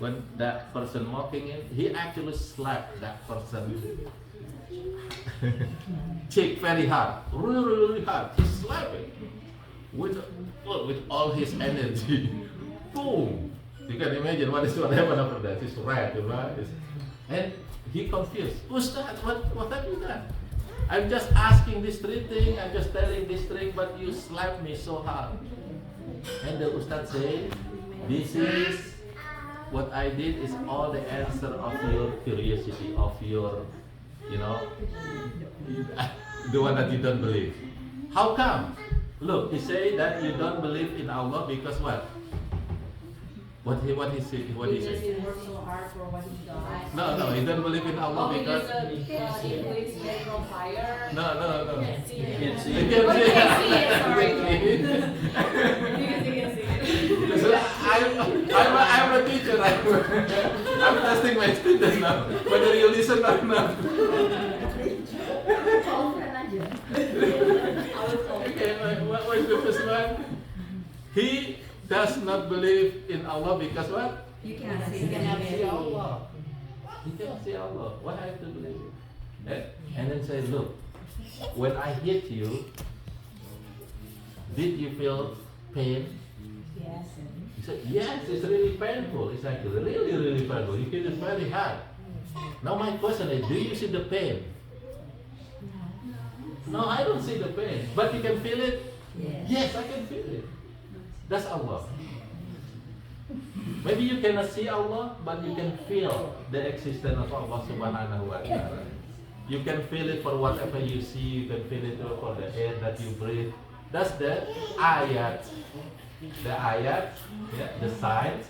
When that person mocking him, he actually slapped that person cheek very hard, really hard. He slapped it with all his energy. Boom! You can imagine what happened after that. It's red, right? And he confused. Ustad, what have you done? I'm just asking this three things. I'm just telling this thing, but you slapped me so hard. And the Ustad said, this is what I did is all the answer of your curiosity, of your, you know, the one that you don't believe. How come? Look, he say that you don't believe in Allah because what? What he say? Because he worked so hard for what he does. No, he don't believe in Allah because Iblis made from fire. No. You can't see it. You can't see You it. can't Oh, you see can't see it, sorry. it. Because you can see it. So I I'm a teacher. I'm testing my students now. Whether you listen or not. Okay, what is the first one? He does not believe in Allah because what? You cannot You cannot see Allah. He cannot see Allah. What I have to believe in? And then say, look, when I hit you, did you feel pain? Yes. He said, yes, it's really painful. It's like really painful. You feel it very hard. Now my question is, do you see the pain? No, I don't see the pain. But you can feel it? Yes, I can feel it. That's Allah. Maybe you cannot see Allah, but you can feel the existence of Allah subhanahu wa ta'ala. You can feel it for whatever you see, you can feel it for the air that you breathe. That's the ayat. The ayat, the signs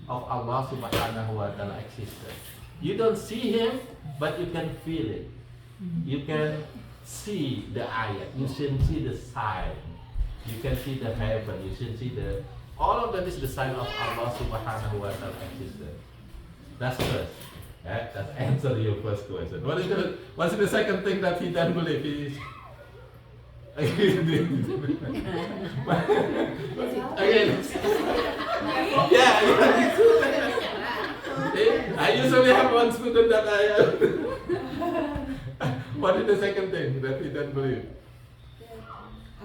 of Allah subhanahu wa ta'ala existence. You don't see Him, but you can feel it. You can see the ayat, you can see the sign. You can see the heaven, you can see all of that is the sign of Allah subhanahu wa ta'ala existence. That's first. That's answer your first question. What's the second thing that he doesn't believe? Again. Yeah. I usually have one student that what is the second thing that he doesn't believe?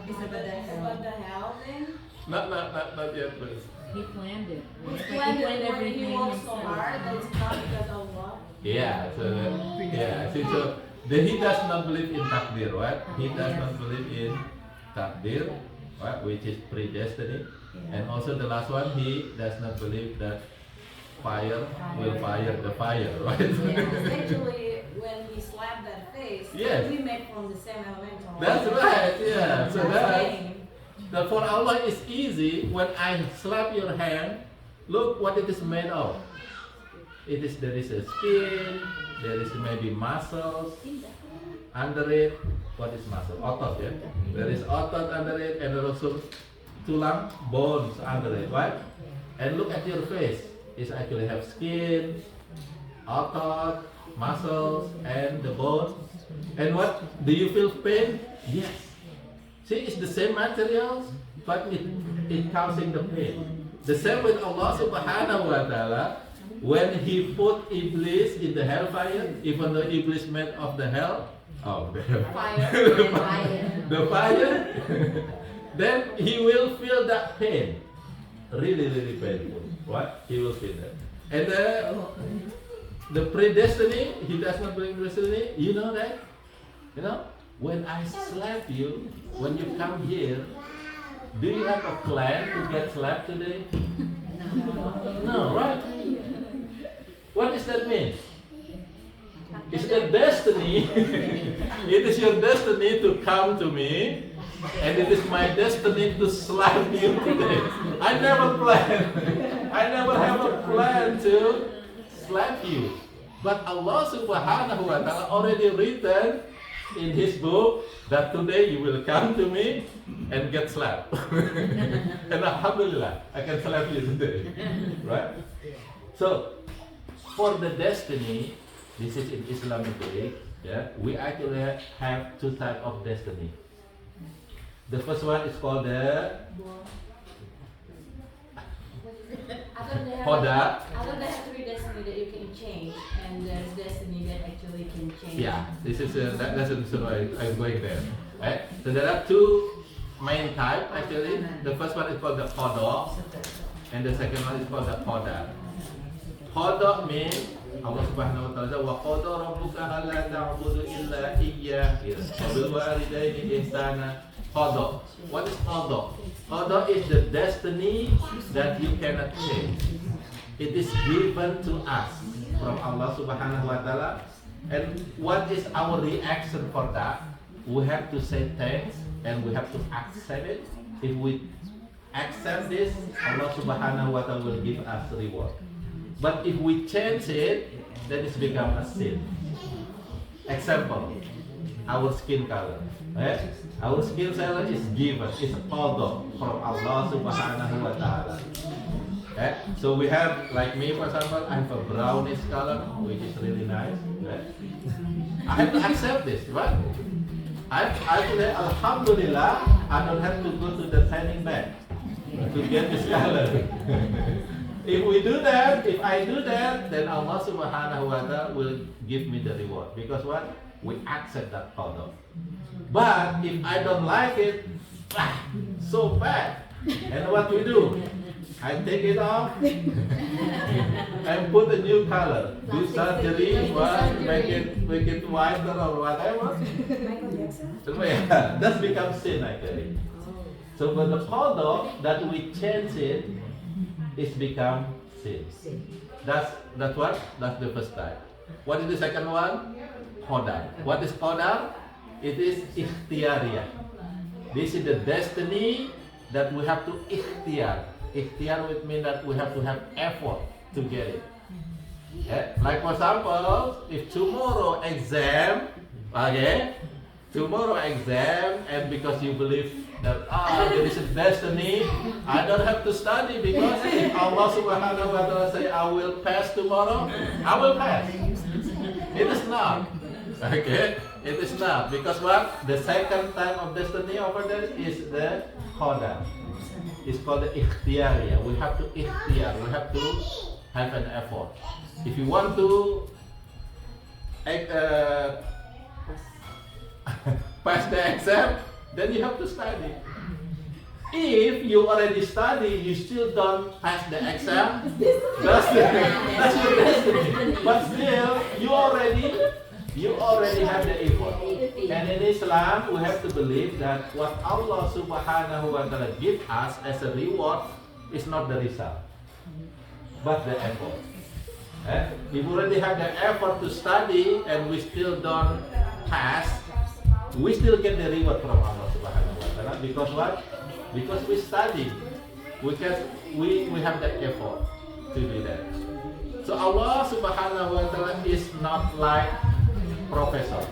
About the hell thing? Not yet, please. He planned it. He planned it when he worked so hard that it's not because of Allah. Yeah, so then he does not believe in takdir, right? He does not believe in takdir, right? Which is predestined. And also the last one, he does not believe that fire will fire the fire, right? Actually, when he slapped that face, Yes. we made from the same elemental. That's right, yeah. So That's that for Allah it's easy. When I slap your hand, look what it is made of. There is a skin, there is maybe muscles under it. What is muscle? Otot, yeah. There is otot under it, and also tulang, bones under it, right? And look at your face. It actually have skin, otot, muscles, and the bones. And what? Do you feel pain? Yes. See, it's the same materials, but it causing the pain. The same with Allah subhanahu wa ta'ala. When He put Iblis in the hellfire, even though Iblis made of the hell, the fire, then he will feel that pain. Really painful. What? He will feel that. And the predestined, he does not believe in destiny. You know that? You know, when I slap you, when you come here, do you have a plan to get slapped today? No, right? What does that mean? It's the destiny. It is your destiny to come to me, and it is my destiny to slap you today. I never planned. I never have a plan to slap you. But Allah subhanahu wa ta'ala already written in His book that today you will come to me and get slapped. And alhamdulillah, I can slap you today. Right? So, for the destiny, this is in Islamic belief, we actually have two types of destiny. The first one is called the Qadar. Other than three destiny that you can change, and there's destiny that actually can change. Yeah, this is that's the reason why I'm going there. Right? So there are two main types actually. The first one is called the Qadar, and the second one is called the Qadar. Qadar means Allah subhanahu wa ta'ala says, وَقَضَى رَبُّكَ أَلَّا تَعْبُدُوا إِلَّا إِيَّاهُ وَبِالْوَالِدَيْنِ إِحْسَانًا. Qadar. What is Qadar? Qadar is the destiny that you cannot change. It is given to us from Allah subhanahu wa ta'ala. And what is our reaction for that? We have to say thanks and we have to accept it. If we accept this, Allah subhanahu wa ta'ala will give us reward. But if we change it, then it's become a sin. Example, our skin color. Right? Our skin color is given, it's qadar from Allah subhanahu wa ta'ala. So we have, like me for example, I have a brownish color, which is really nice. I have to accept this, right? I today, Alhamdulillah, I don't have to go to the tanning bed to get this color. If we do that, if I do that, then Allah Subhanahu wa Ta'ala will give me the reward. Because what? We accept that color. But if I don't like it, so bad. And what we do? I take it off and put a new color. Do surgery, what? Make it whiter or whatever. So yeah, that becomes sin actually. So for the color that we change it, it's become sin. That's what? That's the first type. What is the second one? Qadar. What is qadar? It is ikhtiyariyah. This is the destiny that we have to ikhtiyar. Ikhtiyar would mean that we have to have effort to get it. Like for example, if tomorrow exam, okay, and because you believe that there is a destiny, I don't have to study because if Allah Subhanahu wa Ta'ala say I will pass tomorrow, I will pass. It is not. Okay, it is not, because what? The second time of destiny over there is the qadar. It's called the ikhtiyariyah. We have to ikhtiyar. We have to have an effort. If you want to pass the exam, then you have to study. If you already study, you still don't pass the exam, that's your destiny. But still, you already have the effort. And in Islam, we have to believe that what Allah Subhanahu wa Ta'ala give us as a reward is not the result, but the effort. If we already have the effort to study and we still don't pass, we still get the reward from Allah Subhanahu wa Ta'ala. Because what? Because we study. We have the effort to do that. So Allah Subhanahu wa Ta'ala is not like professor.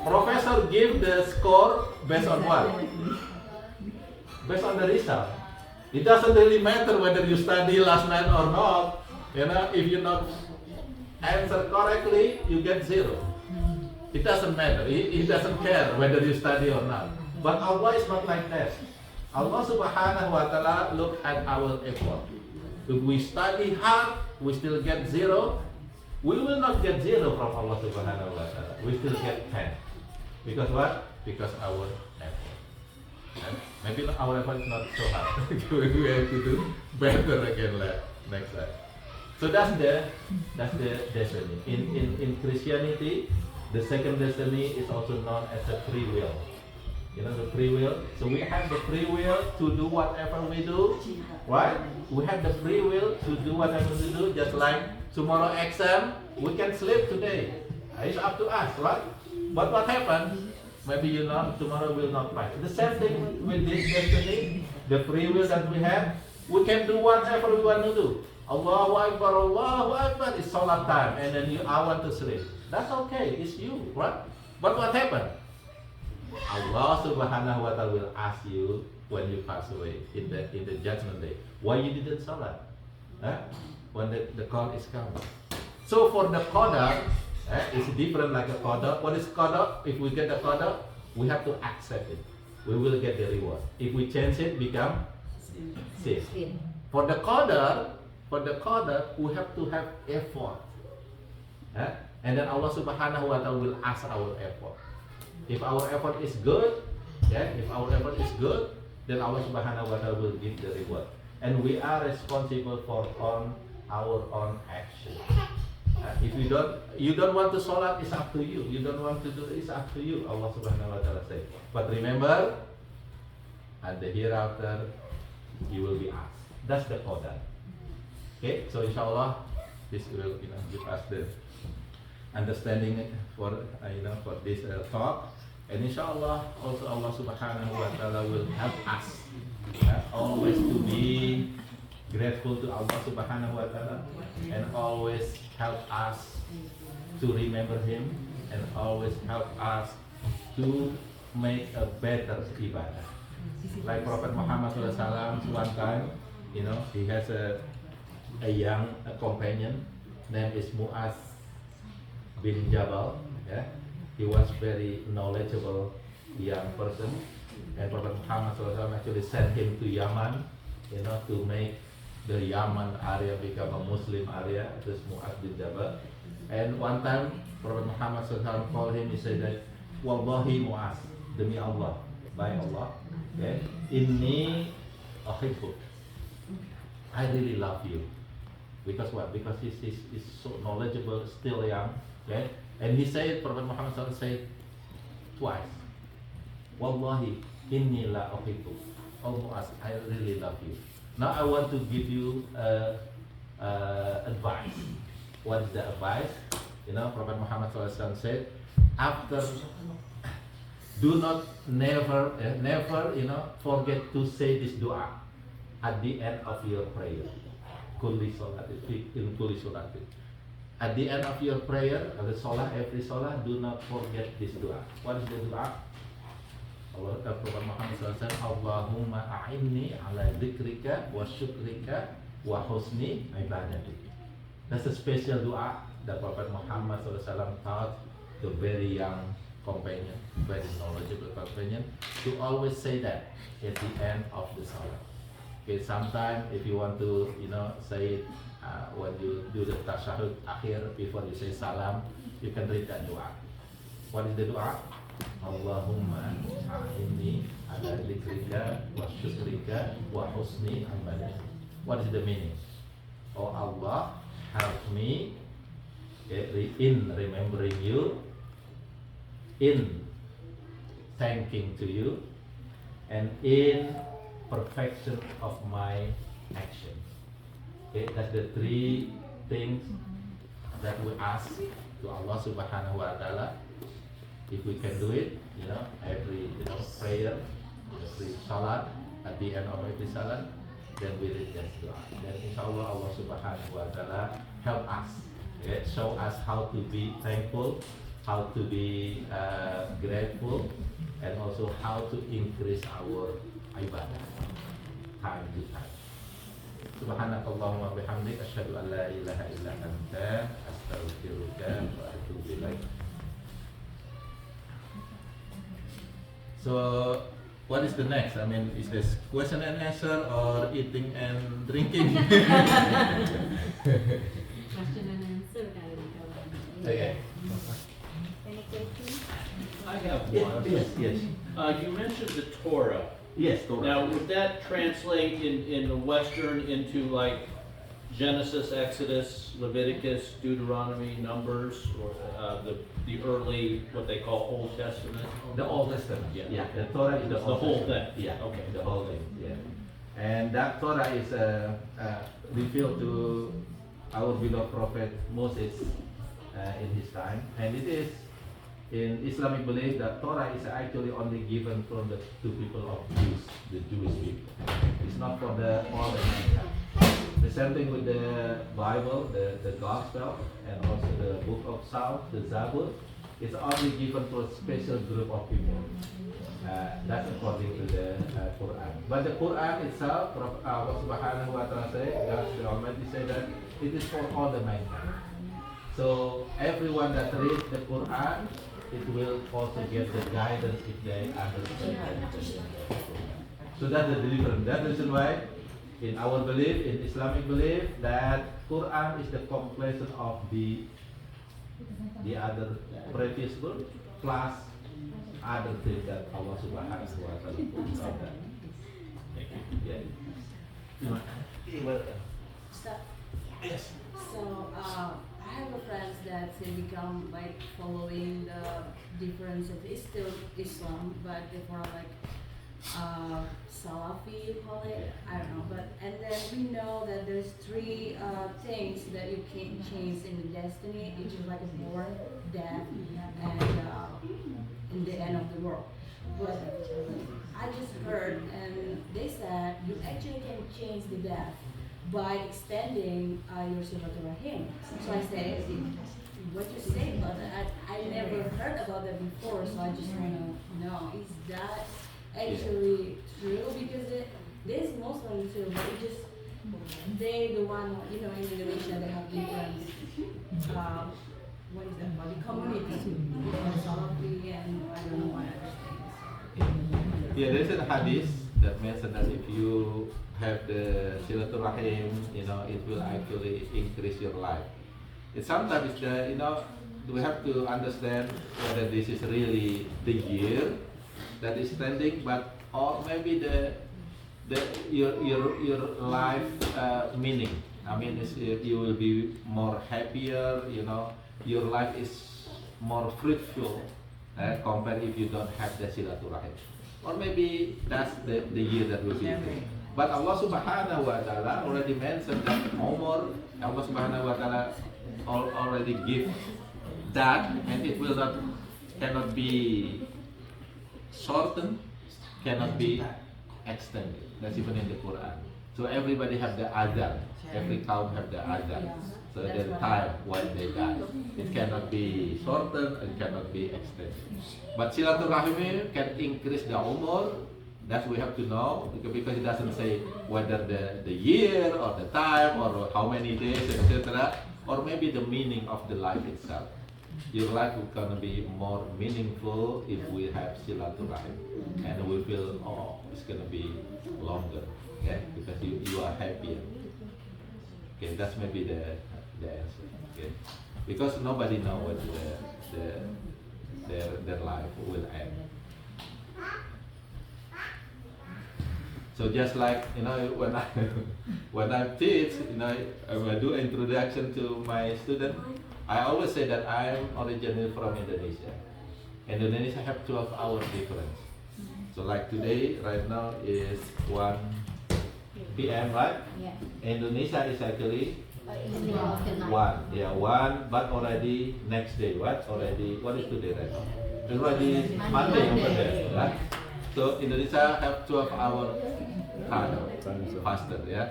Professor give the score based on what? Based on the result. It doesn't really matter whether you study last night or not. If you not answer correctly, you get 0. It doesn't matter. He doesn't care whether you study or not. But Allah is not like that. Allah Subhanahu wa Ta'ala look at our effort. If we study hard, we still get 0. We will not get 0 from Allah Subhanahu wa Ta'ala. We still get 10. Because what? Because our effort. And maybe our effort is not so hard. We have to do better again next time. So that's the destiny. In Christianity, the second destiny is also known as the free will. The free will. So we have the free will to do whatever we do, right? We have the free will to do whatever we do. Just like tomorrow exam, we can sleep today. It's up to us, right? But what happens? Maybe tomorrow will not pass. The same thing with this destiny, the free will that we have. We can do whatever we want to do. Allahu Akbar, Allahu Akbar. It's salat time, and then I want to sleep. That's okay. It's you, right? But what happened? Allah Subhanahu wa Ta'ala will ask you when you pass away in the judgment day. Why you didn't salat? When the call is coming. So for the qadar, it's different like a qadar. What is qadar? If we get the qadar, we have to accept it. We will get the reward. If we change it, become sin. For the qadar, we have to have effort. And then Allah Subhanahu wa Ta'ala will ask our effort. If our effort is good, then Allah Subhanahu wa Ta'ala will give the reward. And we are responsible for our own action. If you don't want to salat, it's up to you. You don't want to do it, it's up to you. Allah Subhanahu wa Ta'ala say. But remember, at the hereafter, you will be asked. That's the qadar. Okay, so inshallah, this will give us the understanding for this talk. And inshallah, also Allah Subhanahu wa Ta'ala will help us always to be grateful to Allah Subhanahu wa Ta'ala, and always help us to remember Him, and always help us to make a better ibadah. Like Prophet Muhammad SAW one time, you know, he has a young companion, name is Mu'az bin Jabal. Yeah, he was very knowledgeable young person, and Prophet Muhammad SAW actually sent him to Yaman, you know, to make the Yaman area become a Muslim area. This Mu'az bin Jabal. And one time Prophet Muhammad SAW called him. He said that, Wallahi Mu'az, demi Allah, by Allah, okay, inni ahibbuk, I really love you. Because what? Because he's so knowledgeable, still young, okay? And he said, Prophet Muhammad SAW said twice, Wallahi inni la ahibbuk, oh Mu'az, I really love you. Now I want to give you advice. What is the advice? You know, Prophet Muhammad SAW said, after, do not never, you know, forget to say this dua at the end of your prayer. Kulli salatin, in kulli salatin. At the end of your prayer, the salah, every salah, do not forget this dua. What is the dua? Allah, Prophet Muhammad SAW, Allahumma a'inni ala dzikrika wa syukrika wa husni ibadatik. That's a special dua that Prophet Muhammad SAW taught the very young companion, very knowledgeable companion, to always say that at the end of the salah. Okay, sometimes if you want to, you know, say it when you do the tashahud akhir before you say salam, you can read that dua. What is the dua? Allahumma a'inni ala dzikrika wa syukrika wa husni ibadatik. What is the meaning? Oh Allah, help me in remembering you, in thanking to you, and in perfection of my action. Okay, that's the three things that we ask to Allah Subhanahu wa Ta'ala. If we can do it, you know, every, you know, prayer, every salat, at the end of every salat, then we read that dua. Then inshallah Allah Subhanahu wa Ta'ala help us, okay, show us how to be thankful, how to be grateful, and also how to increase our ibadah time to time. Subhanakallahumma bihamdik, asyhadu an la ilaha illa anta, astaghfiruka wa atubu ilaik. So, what is the next? I mean, is this question and answer or eating and drinking? Question and answer kali kalau. Okay. Any questions? I have Yes, one. yes. You mentioned the Torah. Yes, Torah. Now, would that translate in the Western into like Genesis, Exodus, Leviticus, Deuteronomy, Numbers, or the early, what they call Old Testament? The Old Testament. Yeah. The Torah is the It's the Old whole Testament. thing. Yeah. Okay. The whole thing. Yeah. And that Torah is revealed to our beloved prophet Moses in his time, and it is in Islamic belief that Torah is actually only given from the two people of Jews, the Jewish people. It's not for the all the mankind. The same thing with the Bible, the Gospel, and also the Book of Psalms, the Zabur. It's only given to a special group of people. That's according to the Quran. But the Quran itself, Allah Subhanahu wa Ta'ala say, God the Almighty say that it is for all the mankind. So everyone that reads the Quran, it will also get the guidance if they understand. So that's the difference. That's the reason why, in our belief, in Islamic belief, that Quran is the completion of the other previous book plus other things that Allah Subhanahu wa Ta'ala put on that. Yeah. Stop. Yes. So I have a friends that they become like following the difference of still Islam, but they're more like Salafi, you call it. I don't know, but and then we know that there's three things that you can't change in the destiny, which is like a born, death, and in the end of the world. But I just heard, and they said you actually can change the death by extending your Silaturahim. So I said, what you say about that? I never heard about that before, so I just want to know, is that actually true? Because there's Muslim too, but it just they the one, you know, in Indonesia they have different, what is that called, the community, Salafi and I don't know what other things. Yeah, there's a hadith that mentioned that if you have the silaturahim, you know, it will actually increase your life. It sometimes the, you know, we have to understand whether this is really the year that is trending, but or maybe the your life meaning. I mean, you will be more happier. You know, your life is more fruitful compared if you don't have the silaturahim. Or maybe that's the year that will be there. But Allah Subhanahu wa Ta'ala already mentioned that Allah Subhanahu wa Ta'ala already give that, and it will not, cannot be shortened, cannot be extended. That's even in the Quran. So everybody have the adhan. Every kaum have the adhan. So the time when they die, it cannot be shortened, it cannot be extended. But silaturahim can increase the umur. That we have to know, because it doesn't say whether the year or the time or how many days, etc. Or maybe the meaning of the life itself. Your life is gonna be more meaningful if we have silaturahim, and we feel, oh, it's gonna be longer, okay? Because you are happier. Okay, that's maybe the answer. Okay, because nobody knows when their life will end. So just like, you know, when I when I teach, you know, when I do introduction to my student, I always say that I'm originally from Indonesia. Indonesia have 12-hour difference. So like today, right now is 1 p.m. right? Yeah. Indonesia is actually In the middle of the night. 1. Yeah, 1, but already next day. What is today right now? It's already Monday over there, right? So Indonesia have 12-hour time faster, yeah.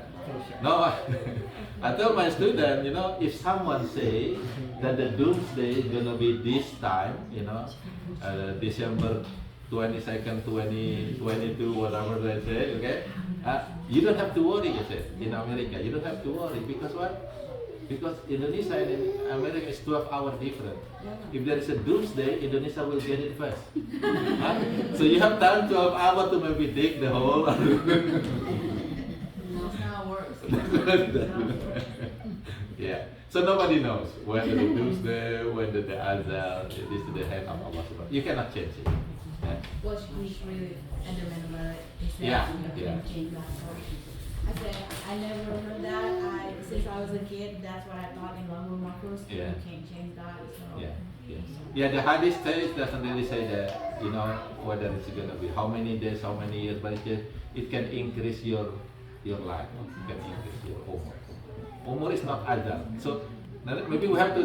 No, I tell my student, you know, if someone say that the doomsday is gonna be this time, you know, December 22nd, 2022, whatever they say, okay, you don't have to worry, you said, in America, you don't have to worry, because what? Because Indonesia and America is 12-hour different. If there is a doomsday, Indonesia will get it first. Huh? So you have time 12 hours to maybe dig the hole. That's how it works. Yeah. So nobody knows whether the doomsday, whether the azal, it is to the hand of Allah Subhanahu. You cannot change it. Yeah. What we really remember is that Yeah, you yeah. can change that. I said I never heard that. Since I was a kid, that's what I thought in Lahul Mahfuz. Yeah. You can't change that. So. Yeah, yeah. Yeah, the hadith says, doesn't really say that, you know, whether it's gonna be how many days, how many years, but it can increase your life. It can increase your umur. Umur is not adal. So maybe we have to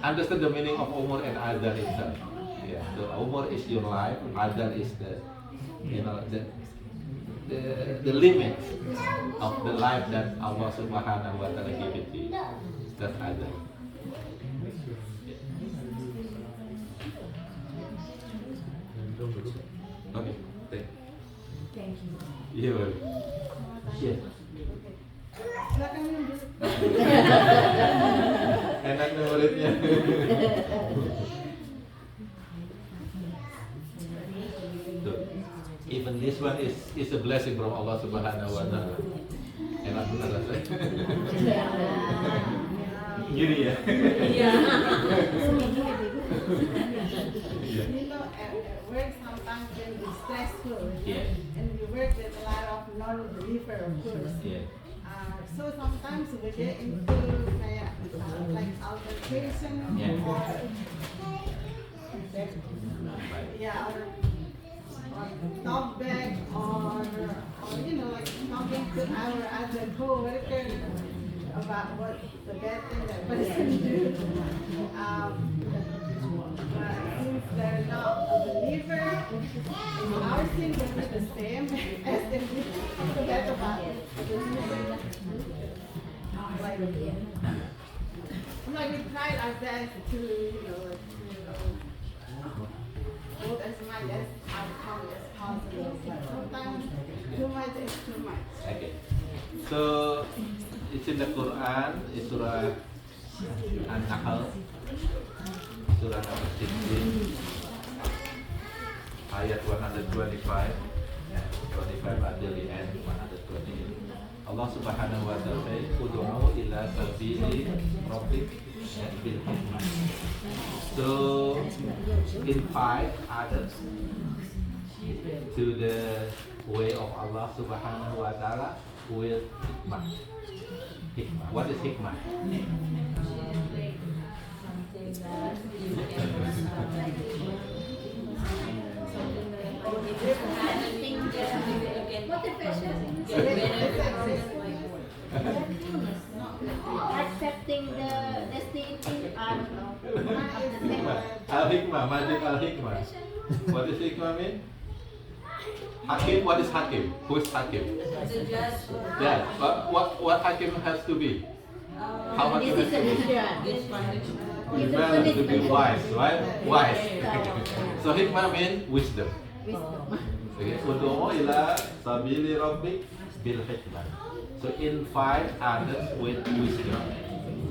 understand the meaning of umur and adal itself. Yeah. So umur is your life, adal is the, you know, the limit of the life that Allah Subhanahu wa Ta'ala gave it to you. That's adal. Okay, Thank you. iya baru. Iya. Enak nih muridnya. Tuh. Even this one is a blessing from Allah Subhanahu wa Ta'ala. Enak benar rasanya. Gini ya. Yeah. Iya. You know, at work sometimes can be stressful, Yeah. and we work with a lot of non-believer, of course. Yeah. So sometimes we get into like altercation Yeah. or or talk back or you know, like talking to our other co-worker about what the bad thing that person do. Since they're not a believer, our sin will be the same as if we forget about it. Like we tried our best to, hold as much as possible, but sometimes too much is too much. Okay. So it's in the Quran, it's Surah An-Nahl, Surah number 16, ayat 125, 25 until the end, 128. Allah Subhanahu wa Ta'ala says, "Ud'u ila sabili rabbik bil hikmah." So invite others to the way of Allah Subhanahu wa Ta'ala with hikmah. Hikmah. What is hikmah? Accepting the destiny, I don't know. Al-hikmah, magic al-hikmah. What does hikmah mean? Hakim, what is hakim? Who is hakim? Yeah, but what hakim has to be? How hakim has to be? Well, to be wise, right? Wise. So hikmah means wisdom. Okay, Ud'u ila sabili rabbik bil hikmah. So invite others with wisdom.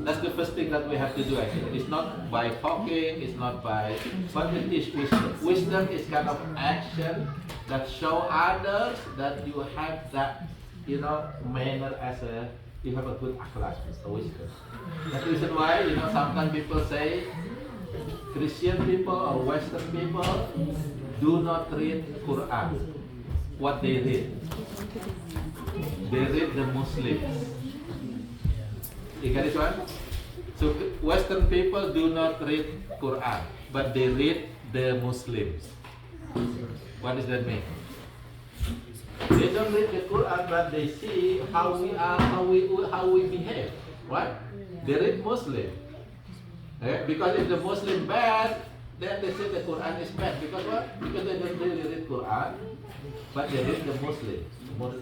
That's the first thing that we have to do actually. It's not by talking, it's not by, but it is wisdom. Wisdom is kind of action that show others that you have that, manner as you have a good akhlaq, a wisdom. That's the reason why, sometimes people say Christian people or Western people do not read Quran. What they read? They read the Muslims. You get this one? So Western people do not read Quran, but they read the Muslims. What does that mean? They don't read the Quran, but they see how we are, how we behave. Right? They read Muslim. Okay? Because if the Muslim bad, then they say the Quran is bad. Because what? Because they don't really read Quran, but they read the Muslim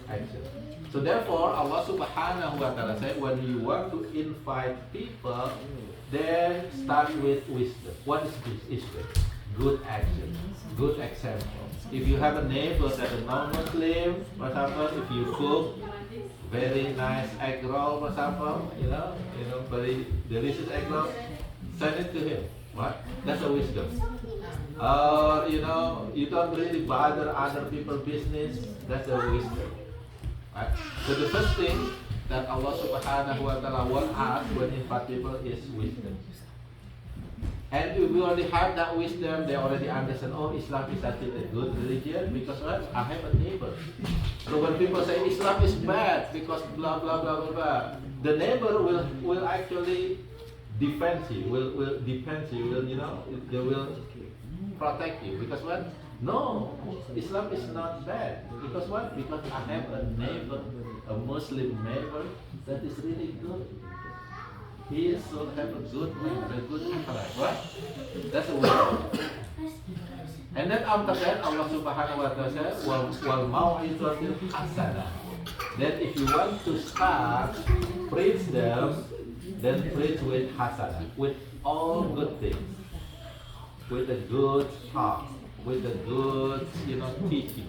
action. So therefore, Allah Subhanahu wa Ta'ala said, when you want to invite people, then start with wisdom. What is wisdom? Good action, good example. If you have a neighbor that is non-Muslim, for example, if you cook very nice egg roll, for example, very delicious egg roll, send it to him. What? That's a wisdom. You don't really bother other people's business. That's a wisdom. Right? So the first thing that Allah Subhanahu wa Ta'ala wants us when invite people is wisdom. And if we already have that wisdom, they already understand, Islam is actually a good religion because what? I have a neighbor. So when people say Islam is bad because blah blah blah blah blah, the neighbor will actually defend you, will defend you, they will protect you because what? No, Islam is not bad. Because what? Because I have a neighbor, a Muslim neighbor that is really good. He should have a good akhlaq. What? That's a word. And then after that, Allah Subhanahu wa Ta'ala says, "Wal mau'izatil hasanah." Then if you want to start preach them, then preach with hasanah, with all good things, with a good talk, with a good, teaching,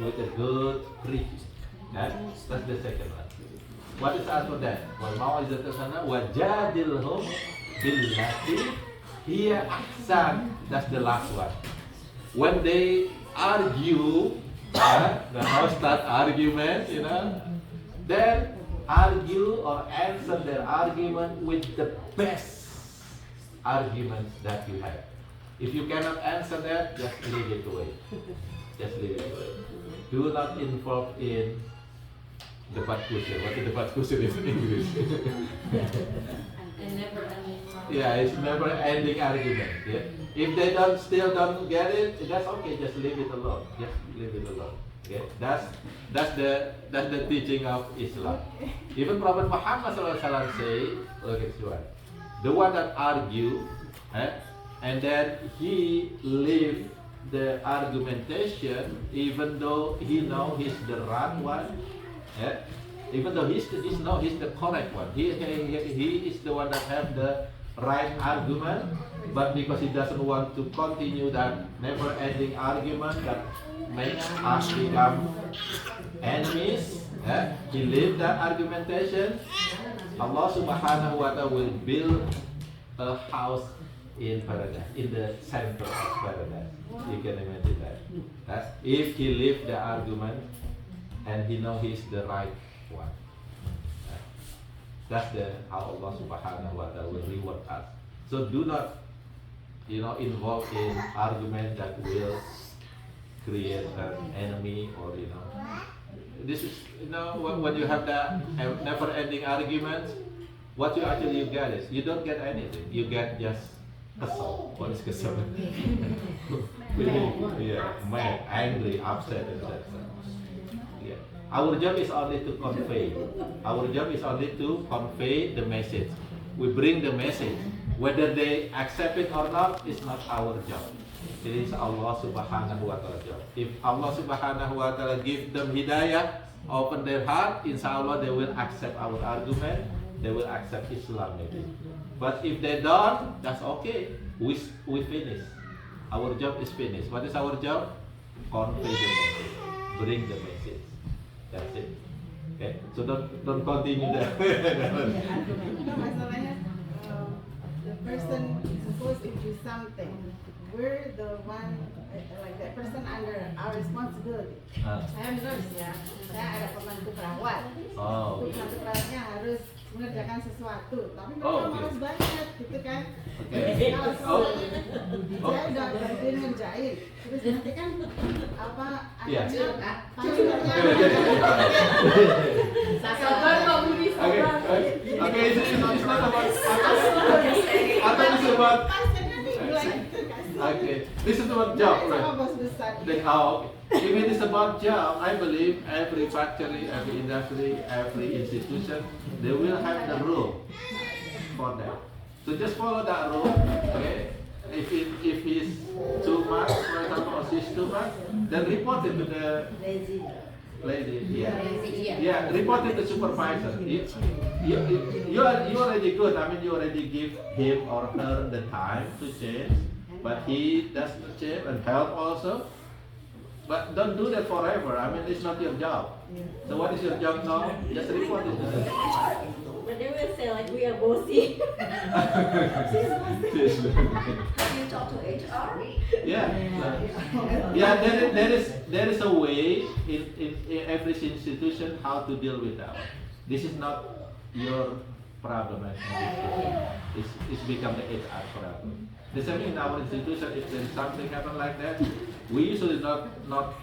with a good preaching. That's the second one. What is after that? Wal mau'izatil hasanah wajadilhum billati hiya ahsan. That's the last one. When they argue, the house start argument, then argue or answer their argument with the best arguments that you have. If you cannot answer that, just leave it away. Just leave it away. Do not involve in debat kusir. What is debat kusir in English? And never ending. Yeah, it's never ending argument. Yeah? If they still don't get it, that's okay. Just leave it alone. Just leave it alone. Okay? That's the teaching of Islam. Even Prophet Muhammad SAW say, look at this one, the one that argue, and then he leave the argumentation, even though he know he's the right one, even though he's the correct one. He is the one that have the right argument, but because he doesn't want to continue that never-ending argument that makes us become enemies, he leave that argumentation, Allah subhanahu wa ta'ala will build a house in paradise, in the center of paradise. You can imagine that. If he leave the argument and he know he's the right one. That's how Allah subhanahu wa ta'ala will reward us. So do not, involve in argument that will create an enemy or, This is, when you have that never-ending argument, what you actually get is, you don't get anything. You get just kesel. What is kesel? Mad, angry, upset, etc. Yeah. Our job is only to convey. Our job is only to convey the message. We bring the message. Whether they accept it or not is not our job. It is Allah subhanahu wa ta'ala job. If Allah subhanahu wa ta'ala give them hidayah, open their heart, inshallah they will accept our argument, they will accept Islam maybe. But if they don't, that's okay. We finish. Our job is finished. What is our job? Convey the message. Bring the message. That's it. Okay? So don't continue there. Masalahnya, the person is supposed to do something. We're the one, like that person under our responsibility. Saya nurse ya, saya ada pembantu perawat. Oh. Pembantu perawatnya harus mengerjakan sesuatu, tapi mereka Oh, okay. malas banget, gitu kan? Okay. Kalau Oh. saya udah bantuin ngerjain, terus nanti kan apa? Iya. Anaknya, Sabar Pak Budi, Okay, sabar. okay, it's not about. I thought it's about. pasiennya nih bilang gitu kan? Okay, this is about job, Sama right? bos besar. Then how? If it is about job, I believe every factory, every industry, every institution, they will have the rule for that. So just follow that rule. Okay. If he's too much, for example, or she's too much, then report it to the lady. Yeah, report it to supervisor. You already good. I mean, you already give him or her the time to change, but he doesn't change and help also. But don't do that forever. I mean, it's not your job. So what is your job now? Just report it to them. But they will say like we are bossy. Have you talked to HR? Yeah. Yeah, there is a way in every institution how to deal with that. This is not your problem anymore. It's become the HR problem. The same in our institution, if there is something happen like that, we usually not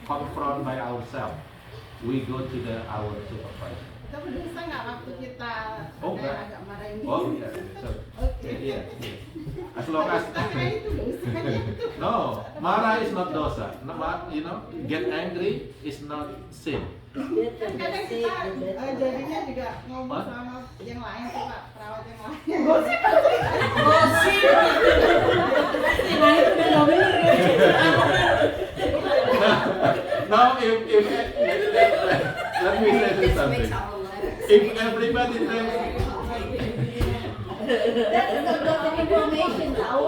confront by ourselves. We go to our supervisor. Tapi bisa nggak waktu kita Oh, ada enggak. agak marahin Oh gitu? yeah, so, Oke. yeah. As long as Itu dosa gitu. no, marah is not dosa. No, get angry is not sin. Kan kadang kita jadinya juga ngomong Hah? sama yang lain tuh Pak, perawat yang lain. Nah itu udah gak bener Now, if let me say this This something. makes our life. If everybody thinks, That is not good information, tau.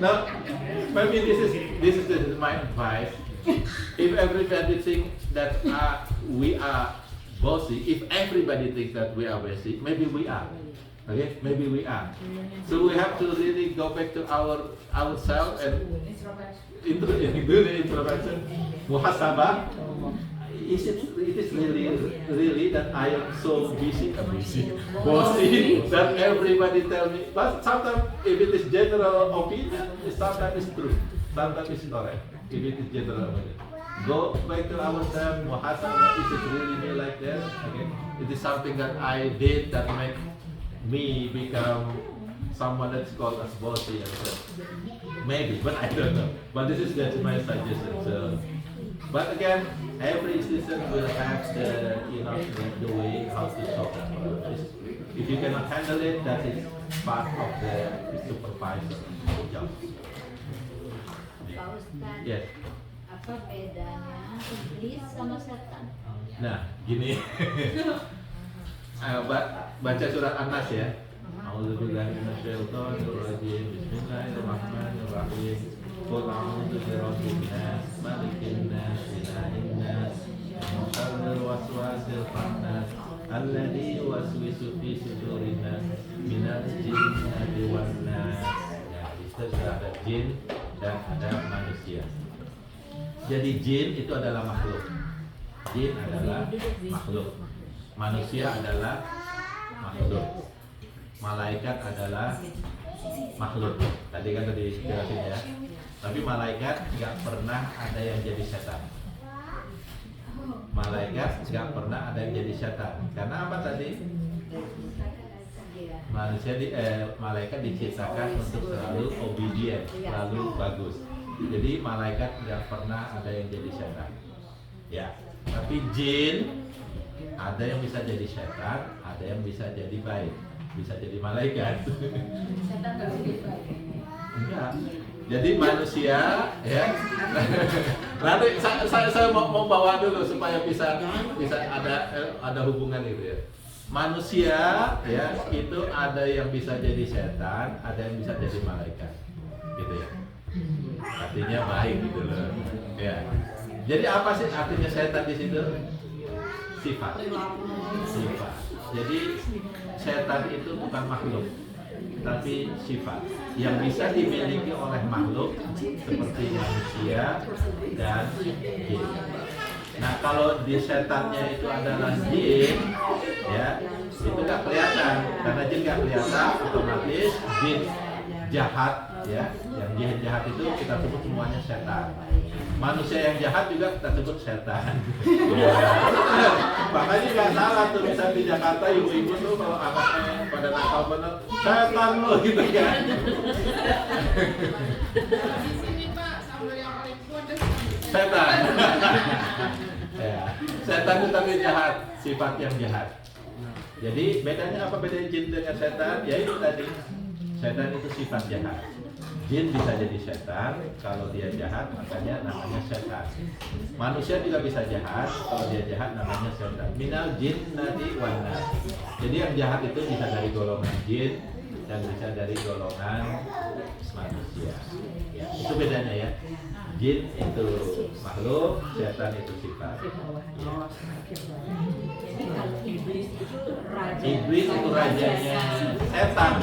no, maybe this is my advice. If everybody thinks that we are bossy, if everybody thinks that we are bossy, maybe we are. Okay, maybe we are. So we have to really go back to ourselves and do the introduction. Muhasabah. It is really that I am so bossy, that everybody tell me. But sometimes if it is general opinion, sometimes it's true, sometimes it's correct. If it is general opinion, go back to ourselves. Muhasabah, is it really me like that? Okay, it is something that I did that make me become someone that's called as bossy and so. Maybe, but I don't know. But this is just my suggestion. So, but again, every institution will have the way how to solve that problem. If you cannot handle it, that is part of the supervisor job. Pak Ustadz, Yes. apa bedanya iblis sama setan? Nah, gini. Ayo, baca surat An-Nas ya. A'udzubillahi minasyaitonirrajim. Bismillahirrahmanirrahim. Qul a'udzu birabbin nas, malikin nas, ilahin nas, min syarril waswasil khannas alladzi yuwaswisu fi sudurin nas minal jinnati wan nas. Ya, di situ sudah ada jin dan ada manusia. Jadi jin itu adalah makhluk. Jin adalah makhluk. Manusia adalah makhluk. Malaikat adalah makhluk. Tadi kan tadi jelasin ya. Tapi malaikat nggak pernah ada yang jadi setan. Malaikat nggak pernah ada yang jadi setan. Karena apa tadi? Malaikat diciptakan untuk selalu obedient, selalu bagus. Jadi malaikat nggak pernah ada yang jadi setan. Ya. Tapi jin ada yang bisa jadi setan, ada yang bisa jadi baik, bisa jadi malaikat. Setan nggak lebih baik. Enggak. Jadi manusia ya. Nanti saya mau bawa dulu supaya bisa ada hubungan itu ya. Manusia ya itu ada yang bisa jadi setan, ada yang bisa jadi malaikat. Gitu ya. Artinya baik gitu loh. Ya. Jadi apa sih artinya setan di situ? Sifat. Sifat. Jadi setan itu bukan makhluk, tapi sifat yang bisa dimiliki oleh makhluk seperti manusia dan jin. Nah kalau di setannya itu adalah jin, ya itu nggak kelihatan karena jin nggak kelihatan, otomatis jin jahat, ya yang jin jahat itu kita sebut semuanya setan. Manusia yang jahat juga kita sebut setan. Ya. Makanya nggak salah tuh misalnya di Jakarta ibu-ibu tuh kalau anaknya pada nakal bener setan lo gitu kan. Di sini Pak, sama yang paling bodoh. Setan. Ya. Setan itu tapi jahat, sifat yang jahat. Jadi bedanya apa bedanya jin dengan setan? Ya itu tadi. Setan itu sifat jahat. Jin bisa jadi setan, kalau dia jahat makanya namanya setan. Manusia juga bisa jahat, kalau dia jahat namanya setan. Minal jinnati wan nas. Jadi yang jahat itu bisa dari golongan jin dan bisa dari golongan manusia. Ya, itu bedanya ya. Jin itu makhluk, setan itu sifat. Ya. Jadi kalau iblis itu raja. Iblis itu rajanya setan.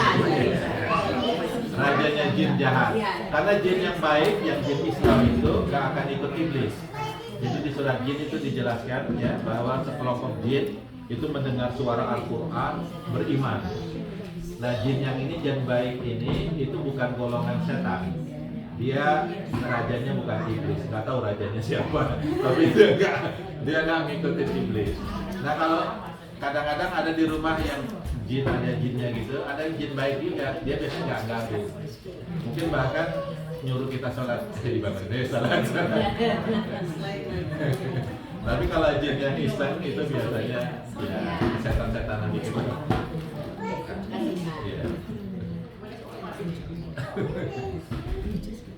Rajanya jin jahat. Karena jin yang baik, yang jin Islam itu gak akan ikut iblis. Jadi di surat jin itu dijelaskan ya bahwa sekelompok jin itu mendengar suara Al-Quran beriman. Nah jin yang ini jin baik ini itu bukan golongan setan. Dia rajanya bukan iblis. Gak tahu rajanya siapa. Tapi dia nggak ngikutin iblis. Nah kalau kadang-kadang ada di rumah yang jin ada jinnya gitu, ada yang jin baik juga, dia biasanya nggak ganggu. Mungkin bahkan nyuruh kita sholat di bangun deh, sholat. Tapi kalau jin yang Islam itu biasanya ya setan-setanan gitu. Ya.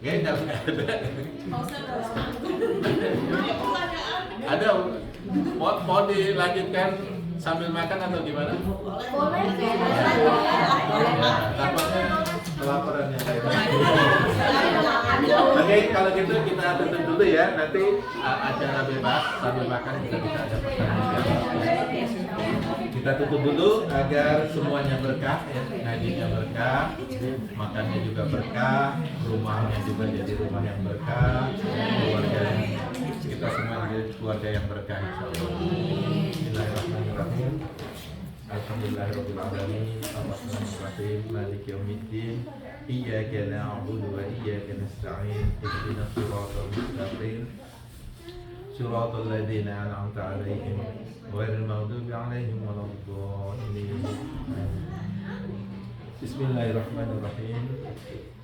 Kayaknya ada. Ada mau dilanjutkan sambil makan atau gimana? Boleh. Tampaknya kelaparan ya saya. Oke, kalau gitu kita tutup dulu ya. Nanti acara bebas sambil makan kita bisa ada pertanyaan. Kita tutup dulu agar semuanya berkah, ya. Ngajinya berkah, makannya juga berkah, rumahnya juga jadi rumah yang berkah, keluarga kita semua jadi keluarga yang berkah. Bismillahirrahmanirrahim. Alhamdulillahirabbil alamin. Arrahmanirrahim. Maliki yaumiddin. Iyyaka na'budu wa iyyaka nasta'in. Ihdinas siratal mustaqim. Siratal ladzina an'amta 'alaihim ghairil maghdubi 'alaihim waladdallin. Bismillahirrahmanirrahim.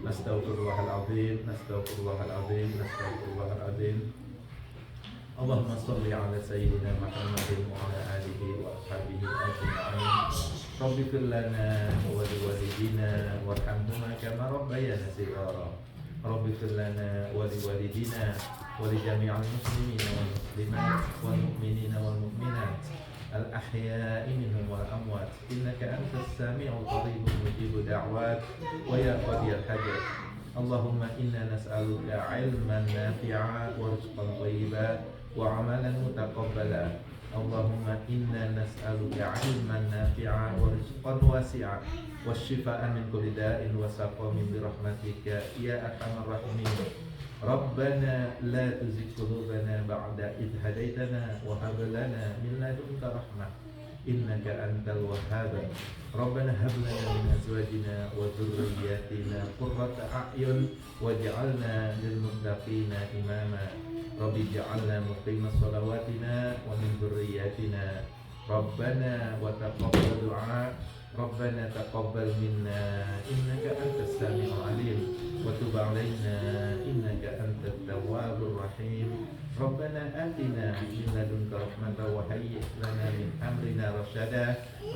Nastaghfirullahal azim. Nastaghfirullahal azim. Nastaghfirullahal azim. Allahumma sholli ala sayyidina Muhammadin wa ala alihi wa ashabihi ajma'in. Rabbi fir lana wa liwalidina warhamhuma kama rabbayana shighara. Rabbi fir lana wa liwalidina wa li jami'il muslimina wal muslimat wal mu'minina wal mu'minat al ahya'i minhum wal amwat innaka antas sami'ul qaribul mujibud da'wat wa ya qadiyal hajat. Allahumma inna nas'aluka ilman nafi'a wa rizqan thayyiban وعملا متقبلا اللهم إنا نسألك علما نافعا ورزقا واسعا والشفاء من كل داء وسقم برحمتك يا أرحم الراحمين ربنا لا تزغ قلوبنا بعد إذ هديتنا وهب لنا من لدنك رحمة إنك أنت الوهاب ربنا هب لنا من أزواجنا وذرياتنا قرة أعين واجعلنا للمتقين إماما رب اجعلنا مقيم صلواتنا ومن ذرياتنا ربنا وتقبل دعاء ربنا تقبل منا إنك أنت السميع العليم وتب علينا إنك أنت التواب الرحيم ربنا آتنا من لدنك رحمة وهيئ لنا من أمرنا رشدا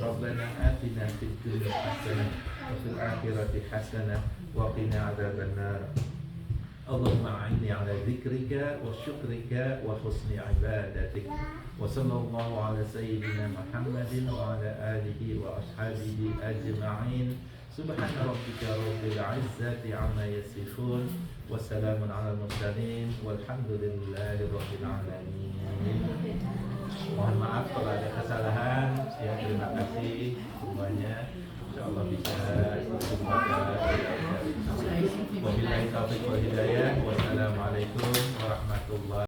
ربنا آتنا في الدنيا حسنة وفي الآخرة حسنة وقنا عذاب النار اللهم أعني على ذكرك وشكرك وحسن عبادتك وصلى الله على سيدنا محمد وعلى آله وأصحابه أجمعين سبحان ربك رب العزة عما يصفون وسلام على المرسلين والحمد لله رب العالمين. Mohon maaf kalau ada kesalahan. Ya, terima kasih semuanya. Insyaallah bisa semoga. Wabillahi taufiq wal hidayah. Wassalamualaikum warahmatullahi